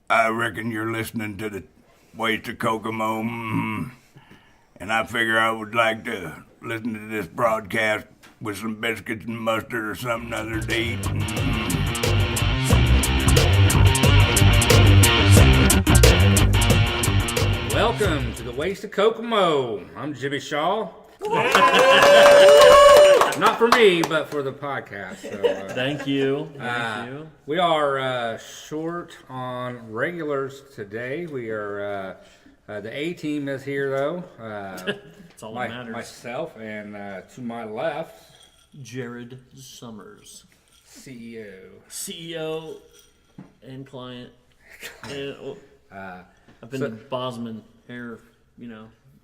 I reckon you're listening to the Ways to Kokomo, and I figure I would like to listen to this broadcast with some biscuits and mustard or something other to eat. Welcome to the Ways to Kokomo. I'm Jimmy Shaw. Not for me, but for the podcast. So, Thank you. We are short on regulars today. We are the A team is here though. That's all that matters. Myself and to my left, Jared Summers, CEO and client. And, I've been in Bosman hair,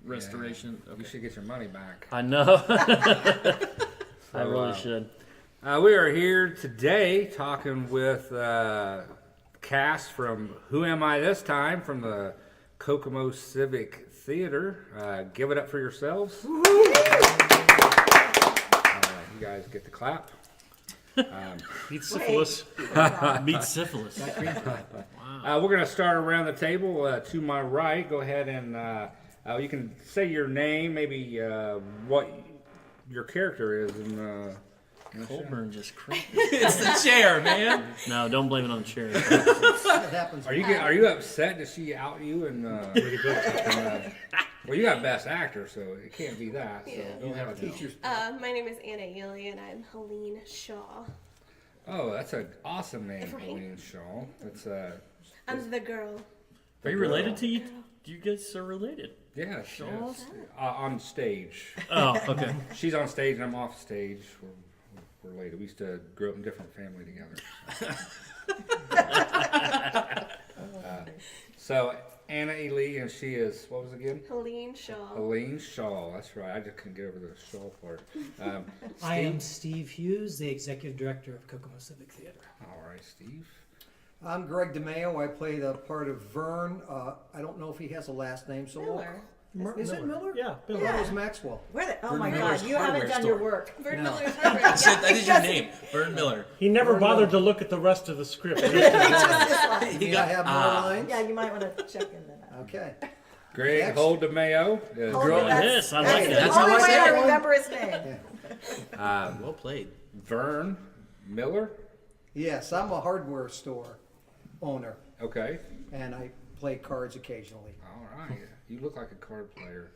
restoration. Yeah, you should get your money back. I know. I really should. We are here today talking with cast from Who Am I This Time from the Kokomo Civic Theater. Give it up for yourselves. You guys get the clap. Beat syphilis. Beat syphilis. Wow. We're going to start around the table. To my right, go ahead and you can say your name, maybe what your character is. And Colburn just crazy. It's the chair, man. No, don't blame it on the chair. That happens. Are you upset? Did she out you? And well, you got Best Actor, so it can't be that. So Yeah. don't have a teacher. My name is Anna Ely, and I'm Helene Shaw. Oh, that's an awesome name, Helene Shaw. That's I'm the girl. Are you related to you? You guys are related. Yeah, Shaws on stage. Oh, okay. She's on stage, and I'm off stage. We're related. We used to grow up in a different family together. So Anna Ely, and she is, what was it again? Helene Shaw. Helene Shaw. That's right. I just couldn't get over the Shaw part. I am Steve Hughes, the Executive Director of Kokomo Civic Theater. All right, Steve. I'm Greg DeMeo. I play the part of Vern. I don't know if he has a last name, so Miller. Is it Miller? Yeah, I thought it was Maxwell. Oh my God, you haven't done your work. Vern No. Miller's hardware. That is your name, Vern Miller. He never bothered to look at the rest of the script. May I have more lines? Yeah, you might want to check into that. Okay. Greg Next. DeMeo. Yes, I like That's that. the how only I way say I it. remember his name. Well played. Vern Miller. Yes, I'm a hardware store owner, Okay. and I play cards occasionally. All right. You look like a card player.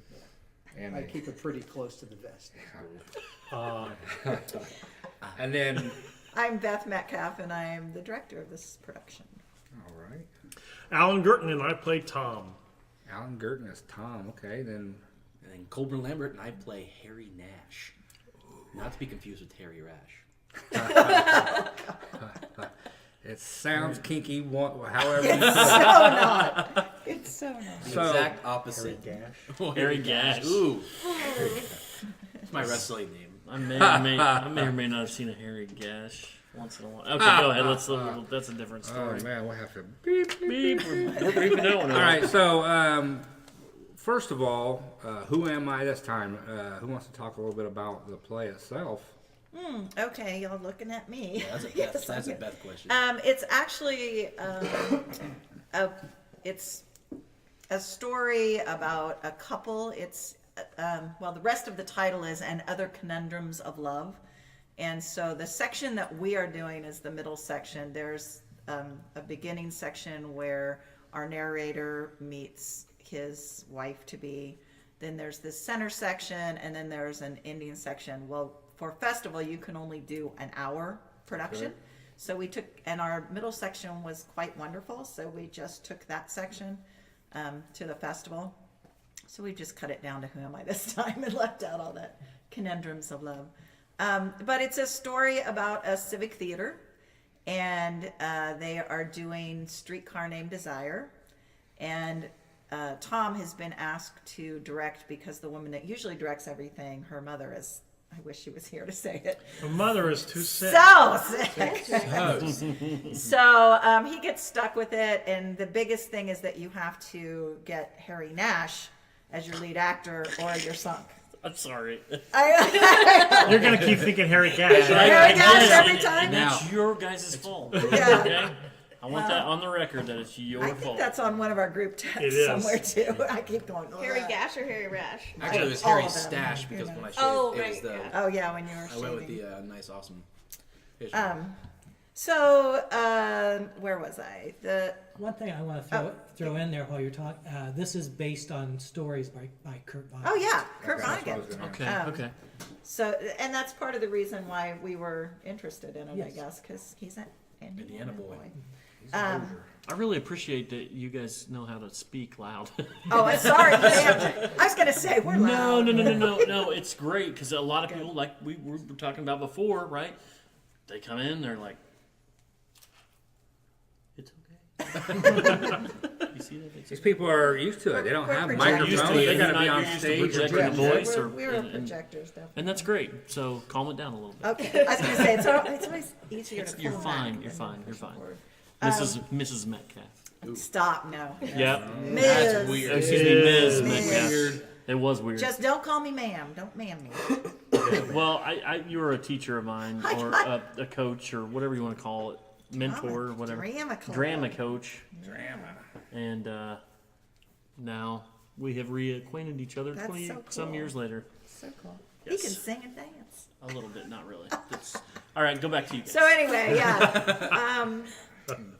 And I keep it pretty close to the vest. and then, I'm Beth Metcalf, and I am the director of this production. all right. Alan Gurton and I play Tom. Alan Gurton is Tom. Okay, then. And then Colburn Lambert and I play Harry Nash. Not to be confused with Harry Rash. It sounds kinky, however you put it. So not. It's so not. The So- exact opposite. Harry Gash. Ooh. It's my wrestling name. I may or may not have seen a Harry Gash once in a while. Okay, go ahead. That's a different Oh story. man, we'll have to beep. Beep. We're beeping that one out. All right, so first of all, who am I this time? Who wants to talk a little bit about the play itself? Okay, y'all looking at me. That's a Beth, Yes, that's a I'm Beth question. It's actually it's a story about a couple. It's the rest of the title is "And Other Conundrums of Love," and so the section that we are doing is the middle section. There's a beginning section where our narrator meets his wife to be. Then there's this center section, and then there's an ending section. Well, for festival, you can only do an hour production. Okay. So we took, and our middle section was quite wonderful. So we just took that section to the festival. So we just cut it down to Who Am I This Time and left out all that conundrums of love. But it's a story about a civic theater, and they are doing Streetcar Named Desire. And Tom has been asked to direct because the woman that usually directs everything, her mother is, I wish she was here to say it. Her mother is too sick. So sick. So he gets stuck with it, and the biggest thing is that you have to get Harry Nash as your lead actor or you're sunk. I'm sorry. You're going to keep thinking Harry Gash, right? Harry Nash every time. And that's your guys' fault. Yeah. Okay? I want that on the record that it's your I fault. think that's on one of our group It texts is. somewhere too. I keep going. Harry "Ugh." Gash or Harry Rash? Actually, it was All Harry's of them. stash because when I shaved, Oh, it was right, the. yeah. Oh yeah, when you were I shaving. went with the nice, awesome. Fish. So where was I? One thing I want to throw in there while you're talking, this is based on stories by Kurt Vonnegut. Oh yeah, Kurt That's what I was Vonnegut. gonna Okay, okay. So, and that's part of the reason why we were interested in it, I Yes. guess, because he's an Indiana Indiana boy. I really appreciate that you guys know how to speak loud. Oh, I'm sorry. I was going to say, we're No, loud. no. It's great because a lot of people, like we were talking about before, right? They come in, they're like, "It's okay." You see that? These people are used to it. They don't We're have projectors. microphones. Used to it. They got to You're be not on used to stage. projecting and the project. voice. We were and projectors, definitely. and that's great. So calm it down a little bit. Okay, I was going to say, it's always easier to pull You're back fine. than You're to fine. push You're fine. forward. Mrs. Metcalf. Stop, no. Yep. Ms. That's weird. Excuse me, Ms. Ms. Metcalf. Weird. It was weird. Just don't call me ma'am. Don't ma'am me. Well, you were a teacher of mine, or a coach, or whatever you want to call it, mentor, or whatever. Drama Coach. And now we have reacquainted each other That's 20 so some cool. years later. So cool. Yes. He can sing and dance. A little bit, not really. All right, go back to you guys. So anyway, yeah.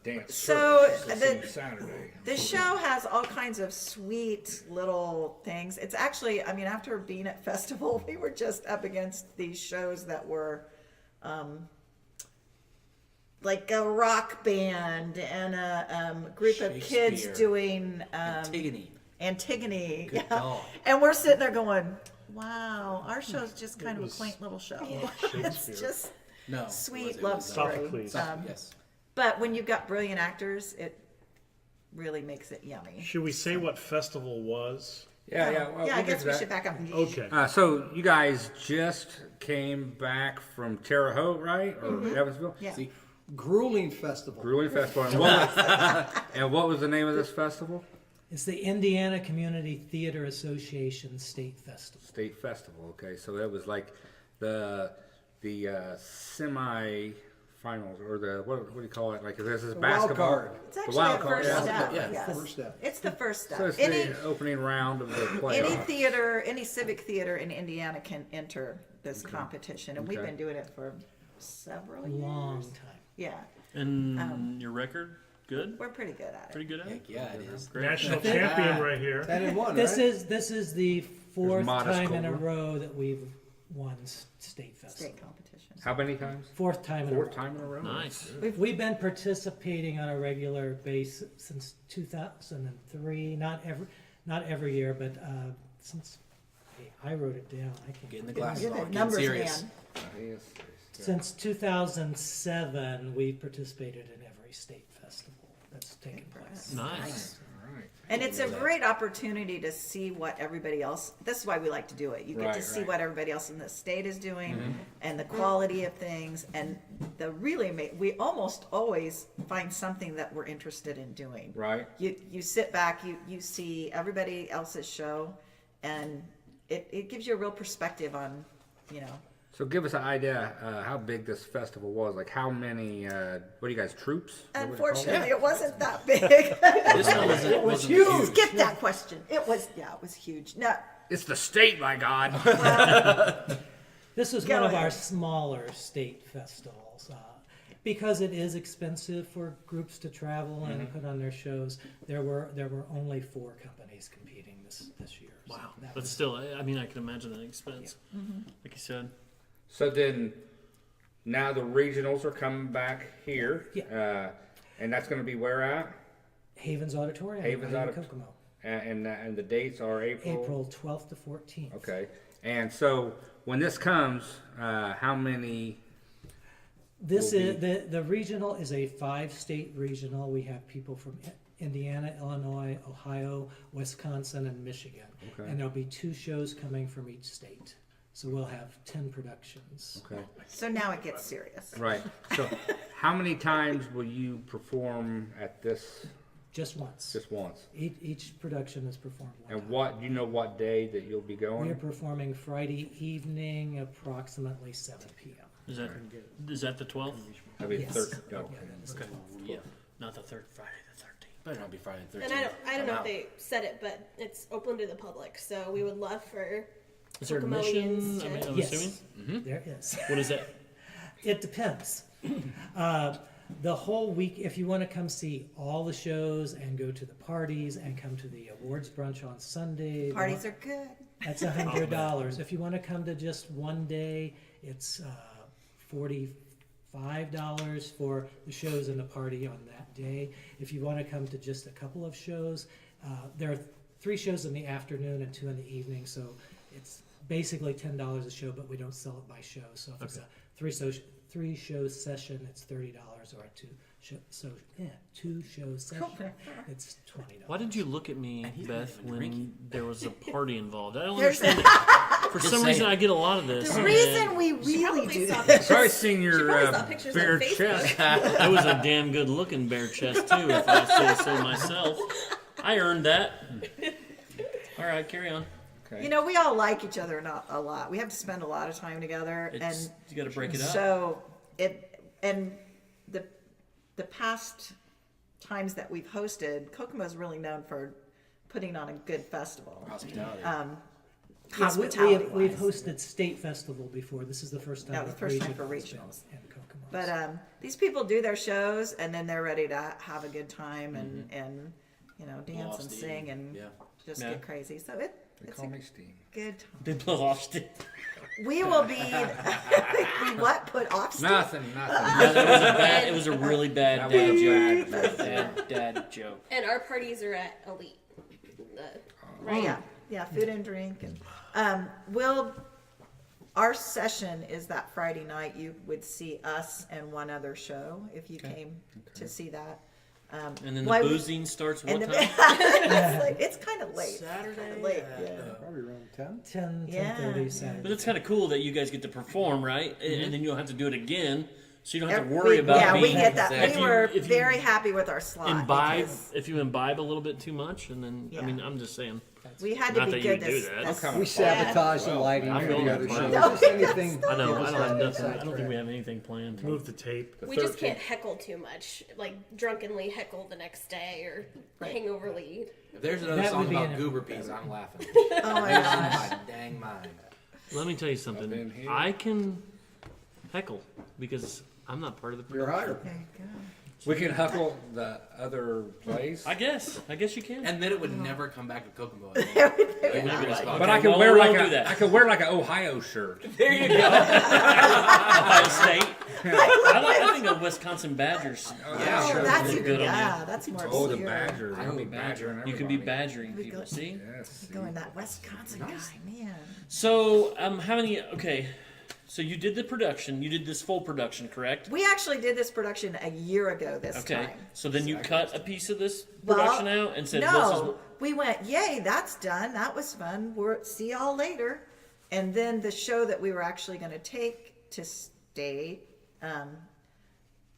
Dance So service Saturday. the show has all kinds of sweet little things. It's actually, I mean, after being at festival, we were just up against these shows that were like a rock band and a group of kids Shakespeare. doing Antigone. Good dog. And we're sitting there going, wow, our show's just kind of a quaint little show. It's just No. sweet it love was, story. Sophocles. yes. But when you've got brilliant actors, it really makes it yummy. Should we say what festival was? Yeah, yeah. Well, I we'll get guess to we that. should back up. Okay. So you guys just came back from Terre Haute, right? Or Evansville? Yeah. See, Grueling festival. Grueling Festival. And what was the name of this festival? It's the Indiana Community Theater Association State Festival. State Festival. Okay, so that was like the semi-finals or the what do you call it? Like this is The basketball. wild card. It's The actually wild the card, first yeah. step. Yeah, yes. first step. It's the first step. So it's Any the opening round of the any playoffs. theater, any civic theater in Indiana can enter this competition, and we've Okay. been doing it for several years. Long time. Yeah, And your record, good? we're pretty good at it. Pretty good at it? heck yeah, it is. Great. National champion right here. 10-1, This right? is the fourth modest time in a goal. row that we've won state festival. State competition. How many times? Fourth time in a row. Fourth time in a row. Nice. We've been participating on a regular basis since 2003. Not every year, but since I wrote it down. I can't. Getting the forget. glasses You're on. the Getting numbers serious. man. Since 2007, we've participated in every state festival that's taken place. Nice. And it's a great opportunity to see what everybody else. This is why we like to do it. You get Right, to see right. what everybody else in the state is doing, and the quality of things, and the really we almost always find something that we're interested in doing. Right. You sit back, you see everybody else's show, and it gives you a real perspective on, you know. So give us an idea how big this festival was. Like how many? What do you guys? Troops? Is that what you call it? Unfortunately, it wasn't that big. This one wasn't huge. Skip that question. It was huge. No, It's the state, my God. This was Go one of ahead. our smaller state festivals. Because it is expensive for groups to travel and put on their shows, there were only 4 companies competing this year. So Wow. that But was- still, I mean, I can imagine the expense. Like you said. So then, now the regionals are coming back here. Yeah. And that's going to be where at? Havens Auditorium. Havens in Auditorium. Kokomo. And the dates are April. April 12th to 14th. Okay. And so when this comes, how many? This will is the regional is a 5-state regional. We have people from Indiana, Illinois, Ohio, Wisconsin, and Michigan. Okay. And there'll be 2 shows coming from each state. So we'll have 10 productions. Okay. so now it gets serious. Right. So how many times will you perform at this? Just once. Just once. Each production is performed one And time. what? Do you know what day that you'll be We are going? performing Friday evening, approximately 7 p.m. Is that the 12th? I mean, Yes. 13. Oh, Yeah, that is Okay. the 12th. Yeah. Not the third Friday, the 13th. Better not be Friday the 13th. And I don't know I'm if they said it, but it's open to the public, so we would love for Is there Kokomoians admission? I mean, I'm Yes. assuming. There is. What is that? It depends. The whole week, if you want to come see all the shows and go to the parties and come to the awards brunch on Sunday, Parties are good. that's $100. If you want to come to just one day, it's $45 for the shows and the party on that day. If you want to come to just a couple of shows, there are 3 shows in the afternoon and 2 in the evening, so it's basically $10 a show, but we don't sell it by show. So if it's a 3 show session, it's $30, or a 2 show session, it's $20. Why did you look at me, he's Beth, not even when drinking. there was a party involved? I don't There's understand it. For some saying. reason, I get a lot of this. The and reason we She really probably do saw this. Probably seen your probably saw pictures on bare Facebook. chest. That was a damn good looking bare chest, too, if I say so myself. I earned that. All right, carry on. Okay. You know, we all like each other not a lot. We have to spend a lot of time together, It's, you got to break it and up. so the past times that we've hosted, Kokomo is really known for putting on a good festival. Hospitality. Hospitality. We've hosted state festival before. This is the first time. Yeah, the that first time for regionals been regionals. in Kokomo. But these people do their shows, and then they're ready to have a good time and you know, dance off and steam. sing and Yeah. just Yeah. get crazy. So They it's call a me Steve. good time. They blow off steam. We will be. We what? Put off steam? Nothing. Yeah, that was a bad. It was a really bad That dad was joke. bad. Dad joke. And our parties are at Elite. Right? Yeah, food and drink, and our session is that Friday night. You would see us and one other show if you came to see that. And then the Why we- boozing starts what And the, time? it's kind of late. Saturday? Kinda late. Yeah. Probably around 10. 10:30 Yeah. Saturday. But it's kind of cool that you guys get to perform, right? And then you don't have to do it again, so you don't have to We- worry about yeah, we being. get that. if We you- were if you very happy with our slot. imbibe. because If you imbibe a little bit too much, and then Yeah. I mean, I'm just saying. we had to Not be that you good would do this, that. this Okay. We sabotage the lighting I'm for going the to other plan. shows. Just anything. I know. get I us don't have on the nothing. I don't think sidetrack. we have anything planned. Move the tape. We just can't heckle too much, like drunkenly heckle the next day or hangoverly. If there's another That song would be about an- goober peas, I'm laughing. Oh my Losing gosh. my dang mind. Let me tell you I've been something. here. I can heckle because I'm not part of the. You're production. hired. There you go. We can huckle the other place. I guess you can. And then it would never come back to Kokomo. Again. Maybe Maybe it's it's fine. But Okay, I can well, wear we like won't a do that. I can wear like an Ohio shirt. There you go. Ohio State. I think the Wisconsin Badgers. Yeah, Oh, sure. that's Look even, good on yeah, that's more Oh, the obscure. Badgers. I'll be badgering You can be everybody. badgering We people. go- See. Yes. Going that Wisconsin guy, man. So how many? Okay. So you did the production. You did this full production, correct? We actually did this production a year ago this Okay. time. So then you cut a piece of this Well, production out and said, "This is No, what." we went, yay, that's done. That was fun. We're see y'all later. And then the show that we were actually going to take to state,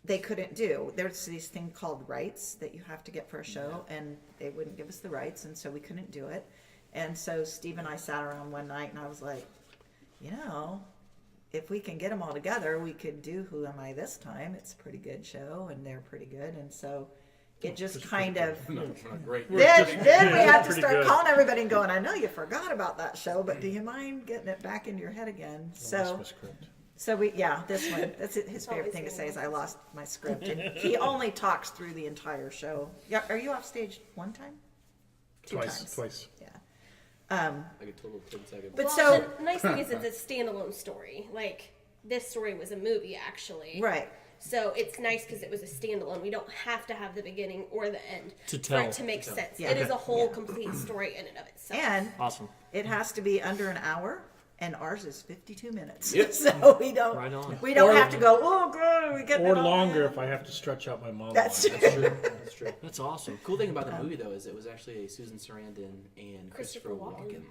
they couldn't do. There's this thing called rights that you have to get for a show, and they wouldn't give us the rights, and so we couldn't do it. And so Steve and I sat around one night, and I was like, you know, if we can get them all together, we could do Who Am I This Time? It's a pretty good show, and they're pretty good, and so it just kind of. Not great. Then we had to Pretty start good. calling everybody and going, I know you forgot about that show, but do you mind getting it back into your head again? So we, this one, that's his favorite thing to say is I lost my script. And he only talks through the entire show. Yeah, are you off stage one time? Two times. Twice. Yeah. Like a total of 10 seconds. But Well, so, the nice thing is it's a standalone story. Like this story was a movie actually. right. So it's nice because it was a standalone. We don't have to have the beginning or the end To for tell. it to make sense. Yeah. It is a whole complete story in and of itself. And Awesome. it has to be under an hour, and ours is 52 minutes. Yep. So we don't, Right on. we don't Or- have to go, oh god, are we getting Or it all longer in?" if I have to stretch out my monologue. That's true. That's true. That's awesome. Cool thing about the movie though is it was actually a Susan Sarandon and Christopher Walken movie.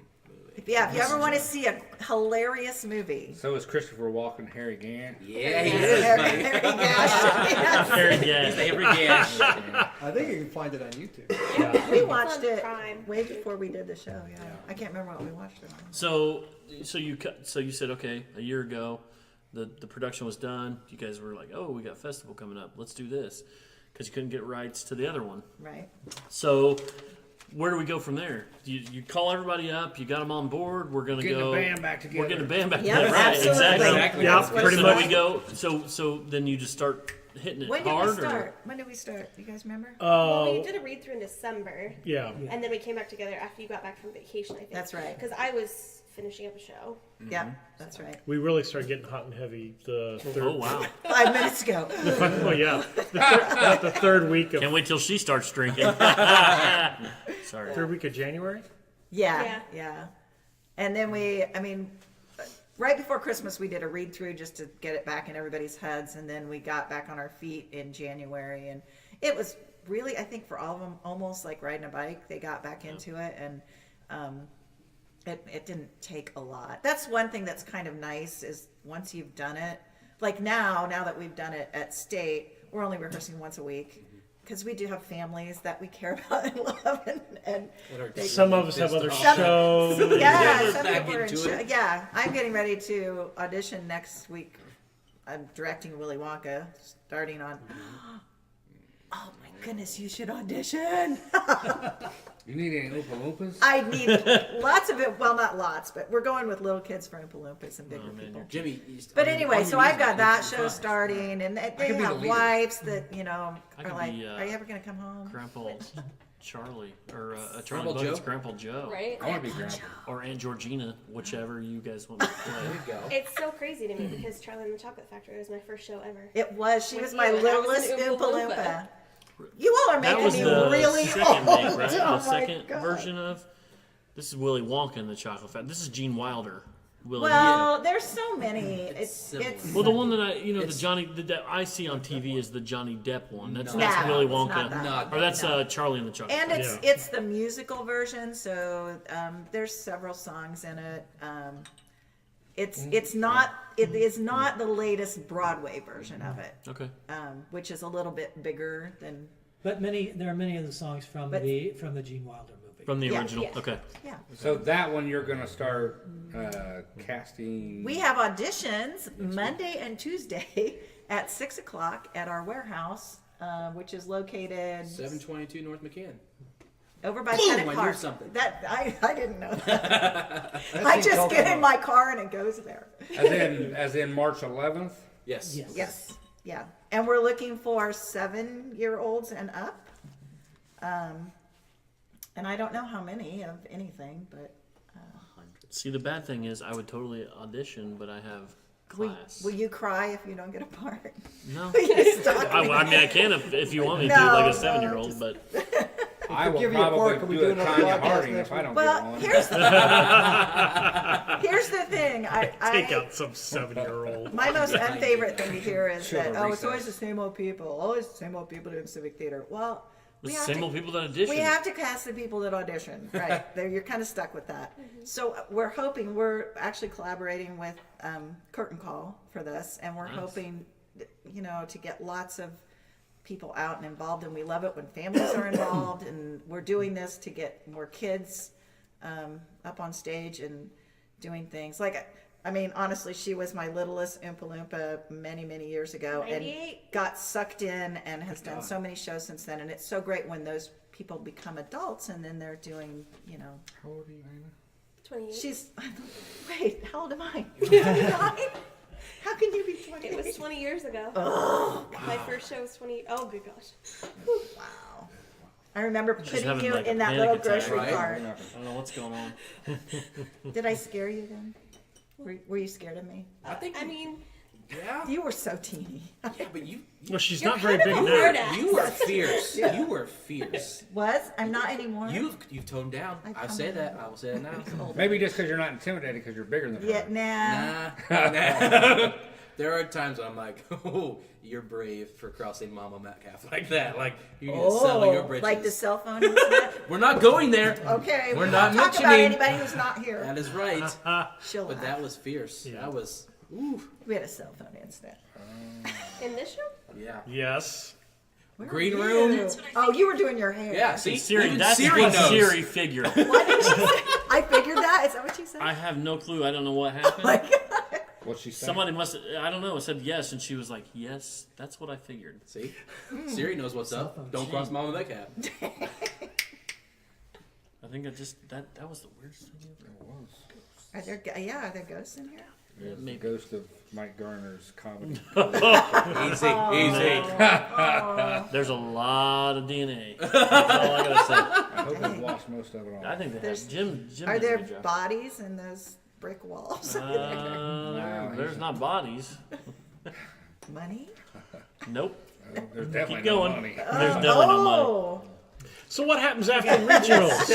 Yeah, if you ever want to see a hilarious movie. So is Christopher Walken, Harry Gant. Yeah, he is, buddy. Very gosh. Very good. Every gash. I think you can find it on YouTube. We watched on it Prime. way before we did the show. Yeah, I can't remember what we watched it on. So you cut. So you said, okay, a year ago, the production was done. You guys were like, oh, we got a festival coming up. Let's do this. because you couldn't get rights to the other one. Right. So where do we go from there? You call everybody up. You got them on board. We're gonna Getting go. the band back together. We're getting the band back Yep, together. Right? absolutely. Exactly. Yeah, That's what pretty it's So much. we go. So then you just start hitting it When did hard. we start? When did we start? You guys remember? Well, we did a read through in December, Yeah. and then we came back together after you got back from vacation. I think That's right. Because I was finishing up a show. Yeah, that's right. We really started getting hot and heavy the third. Oh wow! 5 minutes ago. Oh yeah, the third week of Can't wait till she starts drinking. Sorry. third week of January. Yeah. And then right before Christmas, we did a read through just to get it back in everybody's heads, and then we got back on our feet in January, and it was really, I think, for all of them, almost like riding a bike. They got back into it, and it didn't take a lot. That's one thing that's kind of nice is once you've done it, like now that we've done it at state, we're only rehearsing once a week. Because we do have families that we care about and love, and Some of us have other Some- shows. yeah, some back people are into it. yeah. I'm getting ready to audition next week. I'm directing Willy Wonka, starting on. Oh my goodness, you should audition. You need any Oompa Loompas? I need lots of it. Well, not lots, but we're going with little kids for Oompa Loompas and bigger people. Jimmy. But anyway, so I've got that show started. starting, and they could be the have leader. wives that I are could like, be, "Are you ever going to come home?" Grandpa Charlie or Charlie Grandpa Bucket's Joe? Grandpa Joe, Right? I want to be grandpa. or Aunt Georgina, whichever you guys want to play. Go. It's so crazy to me because Charlie and the Chocolate Factory was my first show ever. It was. She With was my you, and I was littlest an Oompa Oompa Loompa. Loompa. You all are That making was me the really second old. make, right? Oh The my second God. version of this is Willy Wonka and the Chocolate Factory. This is Gene Wilder. Willy. Well, there's so many. It's similar. Well, the one that I, the It's- Johnny that I see on TV is the Johnny Depp one. That's No, Willy it's not Wonka, that. Not or that's No. Charlie and the Chocolate. and Factory. it's the musical version, so there's several songs in it. It is not the latest Broadway version of it, Okay. which is a little bit bigger than But there are many of the songs from But- the Gene Wilder movie. From the Yeah, original. yeah. Okay. yeah. So that one you're gonna start casting. We have auditions Monday and Tuesday at 6:00 at our warehouse, which is located 722 North McCann. over by Boom, Pettit I knew Park. something. That I didn't know that. I just get in my car and it goes there. as in March 11th. Yes. Yes. Yes, yeah, and we're looking for 7-year-olds and up. And I don't know how many of anything, but See, the bad thing is I would totally audition, but I have will, class. will you cry if you don't get a part? No. You stalk me. I mean, I can if you want me to, No, like a no, 7-year-old, just- but I will give you a probably part. Can we do do a another Tanya podcast Harding next if I don't Well, get one. here's the thing. Take out some 7-year-old. My most unfavorite thing to hear is Should that, have it's always the recessed. same old people. Always the same old people doing civic theater. Well, the we have same to, old people that audition. we have to cast the people that audition, right? You're kind of stuck with that. So we're actually collaborating with Curtain Call for this, and we're Nice. hoping, to get lots of people out and involved. And we love it when families are involved, and we're doing this to get more kids up on stage and doing things. Honestly, she was my littlest Oompa Loompa many, many years ago, 98. and got sucked in and has done so many shows since then. And it's so great when those people become adults and then they're doing, How old are you, Anna? 28. she's, wait, how old am I? 29? How can you be 28? It was 20 years ago. Oh, My first show was 20. Oh, good gosh. wow. I remember She's putting having you like a in that panic little attack. grocery Right. cart. I don't know what's going on. Did I scare you then? Were you scared of me? I think. I mean, Yeah. You were so teeny. Yeah, but you. Well, she's you're not very kind big of a now. hard ass. You were fierce. You were fierce. Was? I'm not anymore. You've toned down. I've I come say down. that. I will say it now. Maybe just because you're not intimidated because you're bigger than her. Yeah, nah. Nah. There are times when I'm like, oh, you're brave for crossing Mama Metcalf like that. Like, you're going to settle your bridges. Like the cell phone incident? We're not going there. Okay, We're we not don't talk about mentioning- anybody who's not here. That is right. She'll But laugh. that was fierce. Yeah. That was, ooh, We had a cell phone incident. in this show? yeah. Yes. Where Green were room. you? Oh, you were doing your hair. Yeah, see? Siri, Even that's Siri what knows. Siri figured. What did she say? I figured that. Is that what you said? I have no clue. I don't know what happened. Like, What's she saying? Somebody must. I don't know. Said yes, and she was like, "Yes, that's what I figured." See, Siri knows what's up. Don't cross Mama Metcalf. I think I just that was the weirdest thing ever. Are there ghosts in here? Yeah, the maybe. ghost of Mike Garner's comedy. Easy. There's a lot of DNA. That's all I gotta say. I hope I've lost most of it all. I think they have Jim. Are did a there good job. bodies in those brick walls? There's not bodies. Money? Nope. There's definitely Keep no going. money. There's definitely no money. Oh, So what happens after regionals?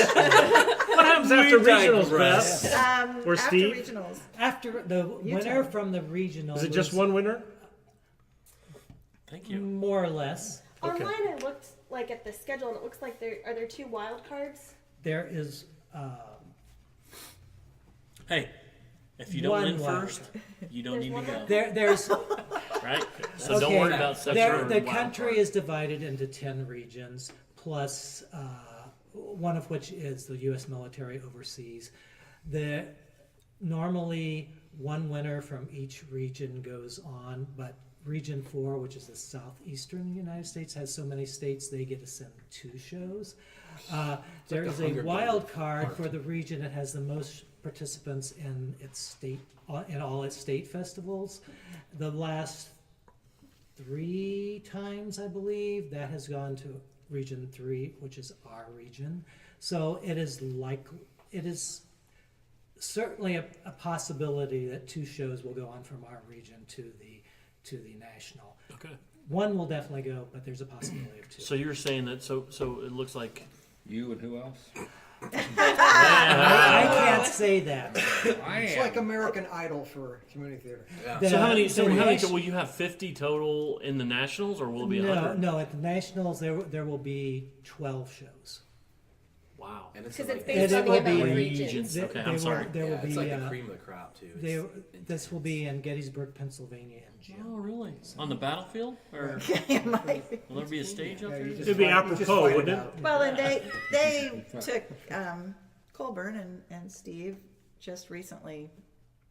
What happens after regionals, Beth? Or after Steve? regionals. After the winner from the regional, Is it just one winner? Thank you. more or less. Okay. Online, I looked like at the schedule, and it looks like are there 2 wild cards? There is Hey, if you don't One win wild first, you don't need to go. there's Right? So don't worry about sexual the wild country card. is divided into 10 regions, plus one of which is the U.S. military overseas. Normally one winner from each region goes on, but Region 4, which is the southeastern United States, has so many states they get to send 2 shows. There is a wild card for the region that has the most participants in its state, in all its state festivals. The last 3 times, I believe, that has gone to Region 3, which is our region. So it is certainly a possibility that 2 shows will go on from our region to the national. Okay. One will definitely go, but there's a possibility of 2. So you're saying that so it looks like You and who else? I can't say that. It's like American Idol for community theater. The- so how many the nation- will you have 50 total in the nationals or will it be 100? No, at the nationals there will be 12 shows. Wow. And it's Because like, it's based It on the will amount of be regions. Okay, I'm sorry. There will it's be like the cream of the crop too. this will be in Gettysburg, Pennsylvania in June. Oh, really? On the battlefield? Or It might be. will there be a stage out Yeah, there? you just It'd be fight- you just apropos, fight wouldn't it? out. Well, and they took Colburn and Steve just recently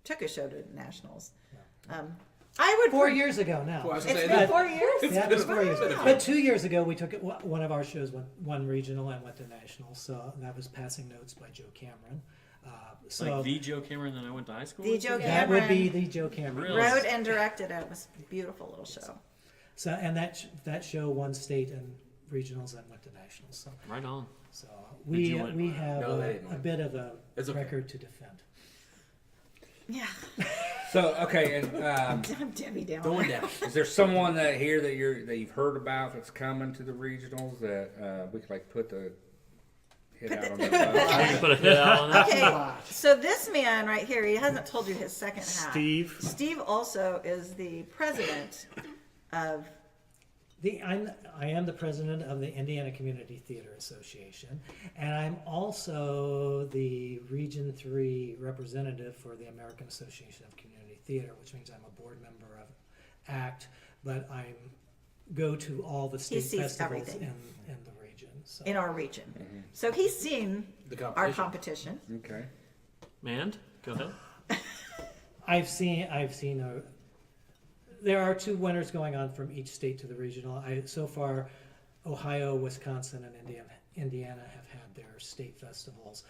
took a show to nationals. I would 4 years ago now. Well, I was It's gonna been say, 4 years. Yeah, it was 4 years ago. But 2 years ago, we took it. One of our shows won regional and went to national. So that was Passing Notes by Joe Cameron. So Like the Joe Cameron that I went to high school The with? Joe that would be Cameron the Joe Cameron. Really? wrote and directed it. It was a beautiful little show. So and that show won state and regionals and went to nationals. So Right on. we you win? we have No, they didn't a win. bit of a It's okay. record to defend. Yeah, So okay, and I'm Debbie Downer. going down. is there someone that you've heard about that's coming to the regionals that we could like put the hit out on the You put a hit out on that. Okay, so this man right here, he hasn't told you his second hat. Steve. Steve also is the president of. I am the president of the Indiana Community Theater Association, and I'm also the Region 3 representative for the American Association of Community Theater, which means I'm a board member of ACT, but I go to all the state sees festivals everything. in the region. So. In our region. So he's seen The our competition. competition. Okay. And go ahead. I've seen there are 2 winners going on from each state to the regional. So far, Ohio, Wisconsin, and Indiana have had their state festivals.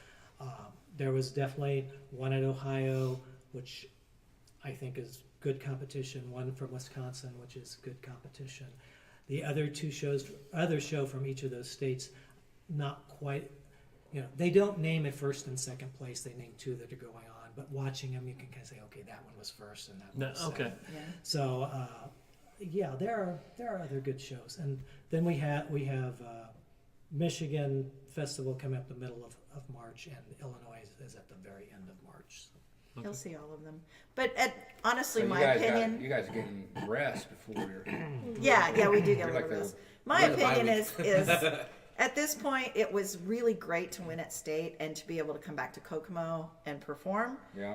There was definitely one at Ohio, which I think is good competition. One from Wisconsin, which is good competition. The other 2 shows, other show from each of those states, not quite. They don't name it first and second place. They name 2 that are going on. But watching them, you can kind of say, okay, that one was first and that one was second. Okay. Yeah. So there are other good shows, and then we have Michigan Festival coming up the middle of March, and Illinois is at the very end of March. So. He'll see all of them. But honestly, So my you opinion. guys are getting rest before you're. Yeah, we do get a You're little like rest. the- My We're in the bye opinion week. is at this point, it was really great to win at state and to be able to come back to Kokomo and perform. Yeah.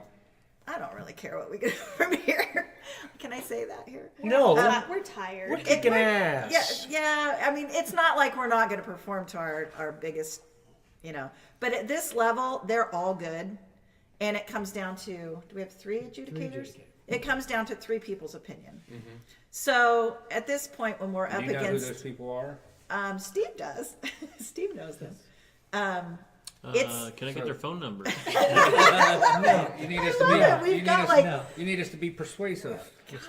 I don't really care what we get from here. Can I say that here? No. We're tired. We're kicking ass. Yeah. I mean, it's not like we're not going to perform to our biggest, But at this level, they're all good, and it comes down to: do we have 3 adjudicators? It comes down to 3 people's opinion. So at this point, when we're Do up you know who against, those people are? Steve does. Steve knows them. Can I get their phone number? No, you need us to Yeah, be. we've got like You need us to be persuasive.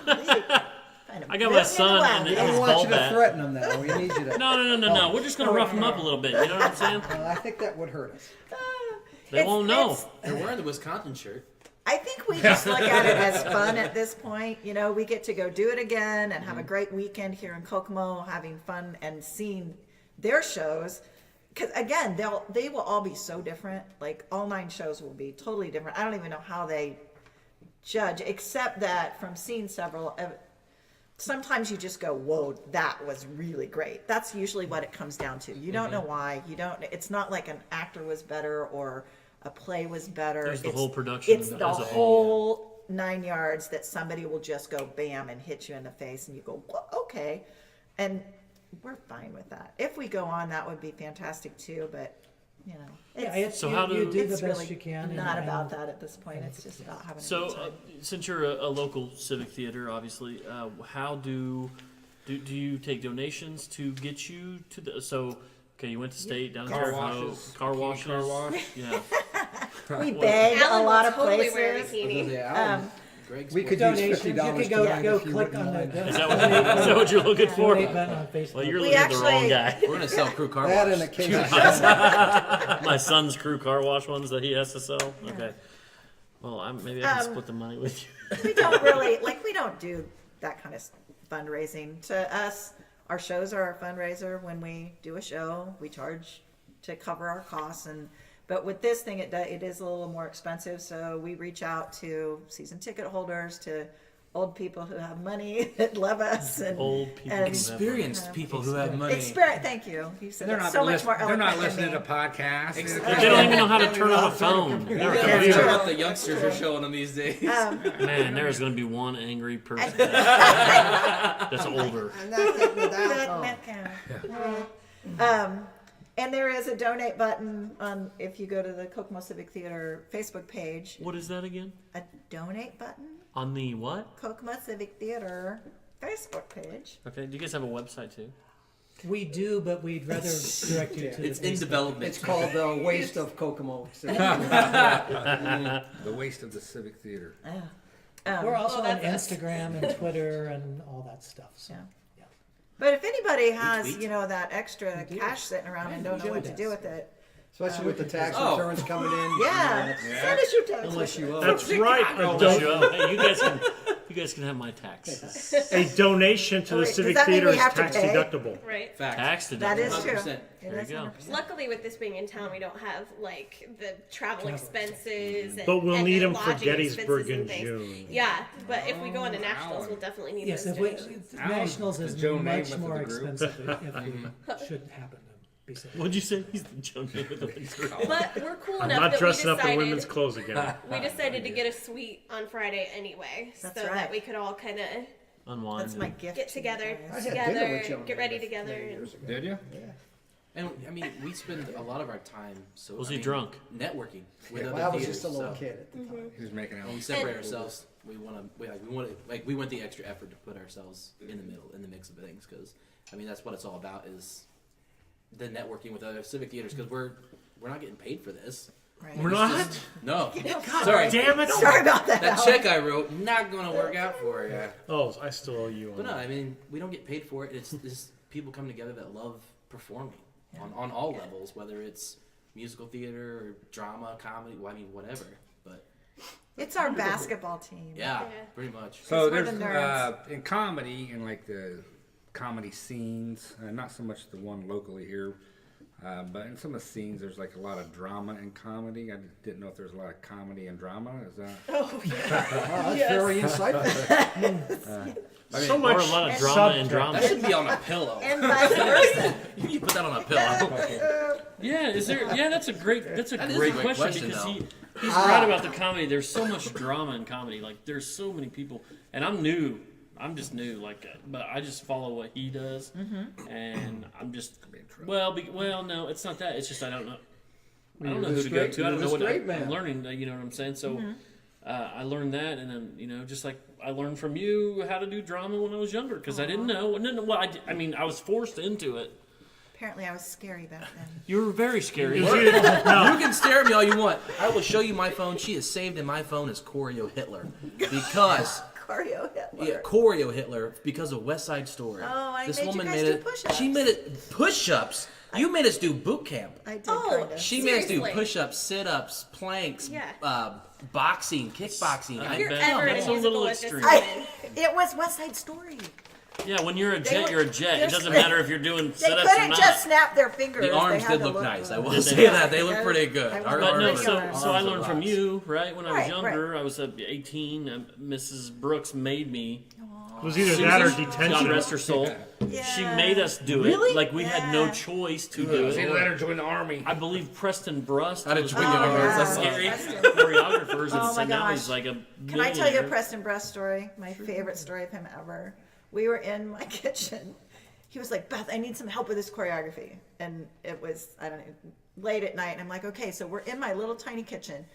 I got my son and We his don't want ball you to bat. threaten them, though. We need you to. No. We're just gonna rough them up a little bit. You know what I'm saying? I think that would hurt us. They won't know. They're wearing the Wisconsin shirt. I think we just look at it as fun at this point. You know, we get to go do it again and have Mm-hmm. a great weekend here in Kokomo, having fun and seeing their shows. Because again, they will all be so different. Like all 9 shows will be totally different. I don't even know how they judge, except that from seeing several, sometimes you just go, "Whoa, that was really great." That's usually what it comes down to. You don't know why. You don't. It's not like an actor was better or a play was better. There's the whole production It's as the a whole. whole 9 yards that somebody will just go bam and hit you in the face, and you go, "Well, okay," and we're fine with that. If we go on, that would be fantastic too. But you know, Yeah, it's, it's, So you, how do- you do the it's best really you can. not and- about that at this point. It's just about having a So, good time. since you're a local civic theater, obviously, how do you take donations to get you to the? So, okay, you went to state down in Car Terre Haute, washes. car Bikini washes, car wash. yeah. We beg Alan a lot will of totally wear a places. bikini. Yeah, Greg's We could working. use Donations. You $50 could go tonight if you click wouldn't on mind. the Is that what you're looking for? donate button on Facebook. Well, you're We looking at the wrong actually- guy. We're gonna sell crew car That wash. and a case of My son's crew car wash ones that he has to sell. Okay. Well, maybe I can split the money with you. We don't really we don't do that kind of fundraising. To us, our shows are a fundraiser. When we do a show, we charge to cover our costs. But with this thing, it is a little more expensive. So we reach out to season ticket holders, to old people who have money that love us, and Old people and who have money. Experienced people who have money. Thank you. You said They're it not, so much more they're not eloquent listening than to me. podcasts. They don't even know how to turn on a phone. They're That's confused. true. What the youngsters are showing them these days. Man, there's going to be one angry person that's older. I'm not taking that home. And there is a donate button on if you go to the Kokomo Civic Theater Facebook page. What is that again? A donate button, On the what? Kokomo Civic Theater Facebook page. Okay, do you guys have a website too? We do, but we'd rather direct you to It's the in Facebook. development. It's called the Waste of Kokomo. The waste of the Civic Theater. We're also Oh, on that's us. Instagram and Twitter and all that stuff. So. Yeah. But if anybody has, tweet. that extra cash sitting around and don't know what to do with it, Especially with the tax Oh. returns coming in. yeah, send us your tax. Unless you owe. That's right. Unless you owe. Hey, you guys can have my taxes. A donation to Oh, the wait, does Civic that mean Theater we is have to tax pay? deductible. Right. Fact. Tax deductible. That is true. 100%. It There is you go. 100%. Luckily, with this being in town, we don't have like the travel expenses. And, But we'll and need the them for lodging Gettysburg expenses in and things. June. Yeah, but if we go into nationals, we'll definitely need Yes, those if we, donations. nationals is the Joe much Namath of more the group. expensive if we should happen to be so. What'd you say? He's the Joe Namath of the group. But we're cool I'm enough not that dressing we up in decided women's clothes again. we decided to get a suite on Friday anyway, That's so right. that we could all kind of Unwind. That's my gift. get to you together, guys. I had dinner with Joe get ready Namath together. many And, years ago. Did you? And I mean, we spend a lot of our time. So Was I he mean, drunk? Networking with Well, other I was theaters. just a little so kid at the time. He was making out. When we separate ourselves, we went the extra effort to put ourselves in the middle, in the mix of things, because I mean that's what it's all about is the networking with other civic theaters, because we're not getting paid for this. Right. We're not? No, sorry, Damn it! Sorry about that. that Alan. check I wrote not gonna work out for you. Oh, I still owe you But on no, that. I mean we don't get paid for it. It's just people come together that love performing on all levels, whether it's musical theater or drama, comedy. Well, I mean whatever. But It's our basketball team. yeah, Yeah. pretty much. So we're there's the nerds. in comedy, in like the comedy scenes, not so much the one locally here, but in some of the scenes, there's like a lot of drama and comedy. I didn't know if there's a lot of comedy and drama. Is that? Wow, that's very insightful. So Or much a lot of drama and subtext. drama. That should be on a pillow. And vice versa. You need to put that on a pillow. Yeah, is there? Yeah, that's a great That is a great great question question, because though. he's right about the comedy. There's so much drama in comedy. Like there's so many people, and I'm new. I'm just new. Like, but I just follow what he does, and I'm just well, no, it's not that. It's just I don't know. I don't know who to go to. I don't know what You're this great I'm man. learning. You know what I'm saying? So I learned that, and then just like I learned from you how to do drama when I was younger because I didn't know. And well, I mean, I was forced into it. Apparently, I was scary back then. You were very scary. You can stare at me all you want. I will show you my phone. She is saved in my phone as Choreo Hitler because Choreo Hitler. yeah, Choreo Hitler because of West Side Story. Oh, I this made you woman guys made do it. push-ups. She made it push-ups. You made us do boot camp. I did Oh, kind of. She made us do Seriously? push-ups, sit-ups, planks, Yeah. boxing, kickboxing. I If you're bet. ever That's in a a little musical at this extreme. time, It was West Side Story. Yeah, when you're a They jet, were- you're a jet. It they're doesn't slick. matter if you're doing They sit-ups or couldn't not. just snap their fingers. The arms They had did to look look nice. I good. will Did say they? that. They look pretty good. I Our was- But no, arms- so arms I are learned from nice. you, right? When I was Right, younger, I was 18. Mrs. Brooks made me. It was either that or Susan, detention. God rest her soul. Yeah. She made us do it. Really? Like we had no Yeah. choice to do They it. let her join the army. I believe Preston Brust I'd have was joined one the of army. our That's scary Preston. choreographers, Oh and so my now gosh. he's like a Can I tell you a millionaire. Preston Brust story? My favorite story of him ever. We were in my kitchen. He was like, Beth, I need some help with this choreography. And it was, I don't know, late at night. And I'm like, okay, so we're in my little tiny kitchen.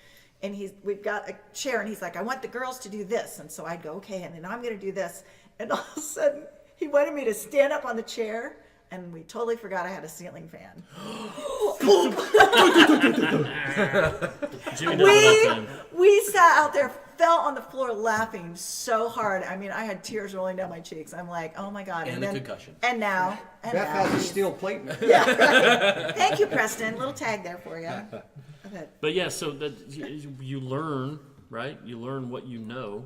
And we've got a chair. And he's like, I want the girls to do this. And so I'd go, okay, and then I'm going to do this. And all of a sudden, he wanted me to stand up on the chair. And we totally forgot I had a ceiling fan. Jimmy does it all the time. We sat out there, fell on the floor laughing so hard. I mean, I had tears rolling down my cheeks. I'm like, oh my God. And the concussion. And now. Beth now has a he's- steel plate. Thank you, Preston. Little tag there for you. But yeah, so that you learn, right? You learn what you know,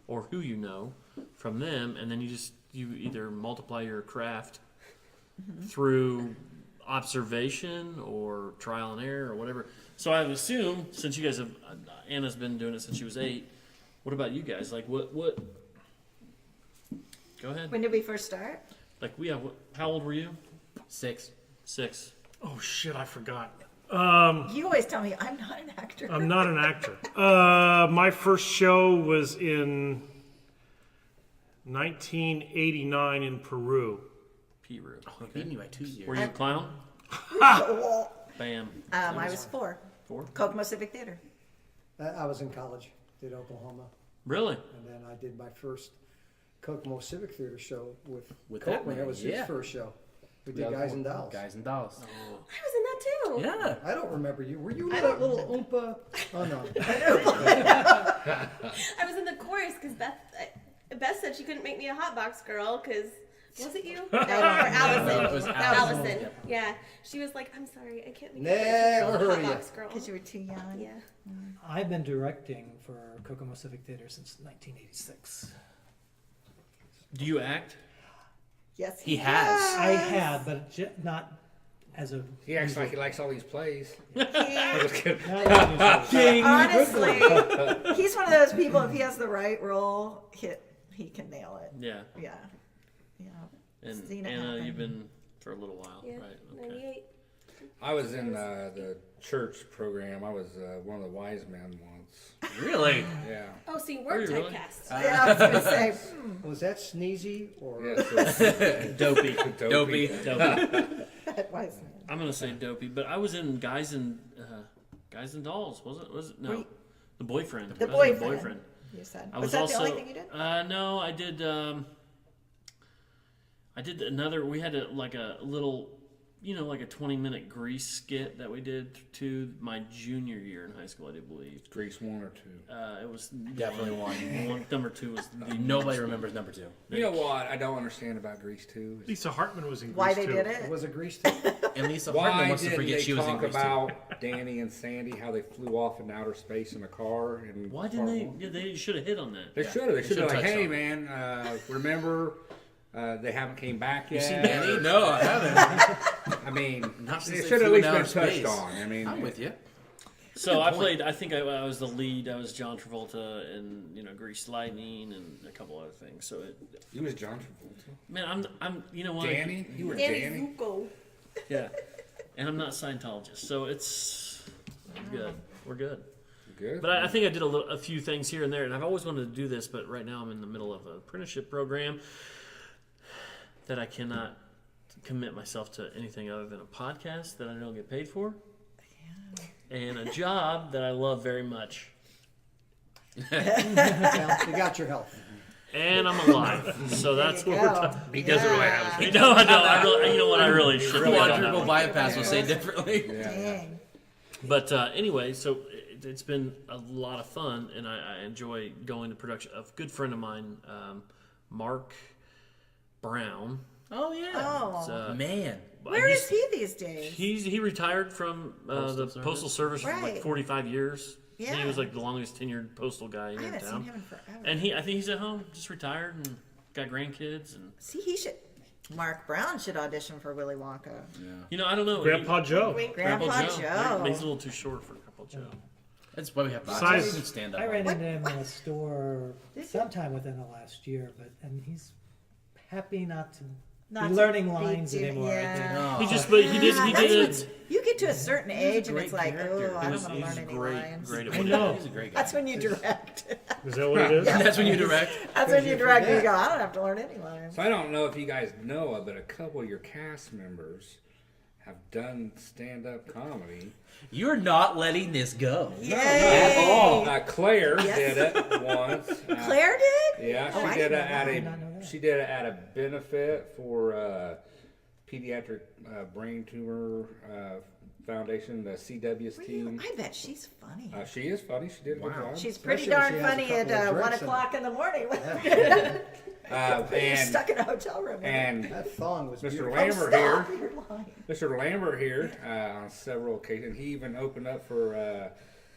or who you know, from them, and then you either multiply your craft through observation or trial and error or whatever. So I would assume, since you guys have, Anna's been doing it since she was 8. What about you guys? Like what? Go ahead. When did we first start? Like how old were you? 6. 6. Oh shit, I forgot. You always tell me I'm not an actor. I'm not an actor. My first show was in 1989 in Peru. Peru. He beat me by 2 years. Were you a clown? Bam. I was 4. 4? Kokomo Civic Theater. I was in college, did Oklahoma, Really? and then I did my first Kokomo Civic Theater show with that Copeland. man, That was his yeah. first show. We did Guys and Dolls. Guys and dolls. I was in that too. Yeah. I don't remember you. Were you that little Oompa? Oh no. I was in the chorus because Beth said she couldn't make me a hot box girl because was it you? No, or Allison. it was Allison. Allison. Yeah. She was like, I'm sorry, I can't make Never you a heard hot of you. box girl. Because you were too young. Yeah. I've been directing for Kokomo Civic Theater since 1986. Do you act? Yes, He has. I had, but not as a. He acts like he likes all these plays. not as a- Honestly, he's one of those people. If he has the right role, he can nail it. Yeah. Yeah, yeah. And Seen it Anna, happen. you've been for a little while, Yeah. right? Okay. 98. I was in the church program. I was one of the wise men once. Really? Yeah. Oh, so you Are were you really? typecast. Yeah, I was gonna say. Was that Sneezy or? Yes. Dopey. Dopey. Dopey. That was. I'm gonna say dopey, but I was in Guys and Dolls. Was it? No, Were you- the boyfriend. The I was in boyfriend. boyfriend. You said. I Was was that also. the only thing you did? No, I did. I did another. We had a little, like a 20-minute Grease skit that we did to my junior year in high school. I do believe. Grease 1 or 2. It was Definitely one. Number 2 was the Nobody remembers number 2. You know what I don't understand about Grease 2? Lisa Hartman was in Grease Why they too. did It it? was a grease too. And Lisa Hartman Why wants to didn't forget they she was in talk Grease too. about Danny and Sandy, how they flew off in outer space in a car? And Why didn't they? Yeah, they should have hit on that. They should have. They should have should've like, hey touched man, remember they haven't came back yet. You seen Danny? No, I haven't. I mean, Not since it they should have at flew least in been outer touched space. on. I mean, I'm with you. So I played. I think I was the lead. I was John Travolta in Grease Lightning and a couple other things. So he was John Travolta. man, I'm you know what? Danny, you were Danny Danny. Zuko. Yeah, and I'm not Scientologist, so it's good. We're good. Good. But I think I did a few things here and there, and I've always wanted to do this, but right now I'm in the middle of an apprenticeship program that I cannot commit myself to anything other than a podcast that I don't get paid for, and a job that I love very much. Yeah, you got your health. And I'm alive. So that's There what you we're go. talking. He doesn't really have a No, I know. I really, you know what? I really should have done Quadruple that. bypass will say differently. Dang. But anyway, so it's been a lot of fun, and I enjoy going to production. A good friend of mine, Mark Brown. Oh yeah. Oh. Man. Where is he these days? He retired from the Service? Postal Service for like Right. 45 years. Yeah. He was like the longest tenured postal guy I in haven't seen town. him in forever. And I think he's at home, just retired and got grandkids. And See, he should. Mark Brown should audition for Willy Wonka. you know, I don't know. Grandpa Joe. Grandpa Joe. He's a little too short for Grandpa Joe. That's why we have Size- to stand up. I ran What? into him in a store Did you? sometime within the last year, and he's happy not to Not be to learning be lines too- anymore. I yeah. think. No. He just, but he did That's it. You get to a certain age, and great it's like, character. oh, I He don't was, want he to was learn any great, lines. great at I what he know. He's a great guy. That's when you direct. Is that what it is? That's when you direct. That's when you you direct. And you forget. go, I don't have to learn any lines. So I don't know if you guys know, but a couple of your cast members have done stand-up comedy. You're not letting this go. Yay! Claire Yes. did it once. Claire did? Yeah, Oh, I she did it didn't know at that. I did not know that. she did it at a benefit for pediatric brain tumor foundation, the CW's Really? team. I bet she's funny. She is funny. She did a good job. She's pretty Especially if darn she has a funny couple at of 1 drinks in o'clock in the morning. And You're stuck in a hotel room. and That thong was Mr. beautiful. Lambert Stop, here. you're lying. Mr. Lambert here on several occasions. He even opened up for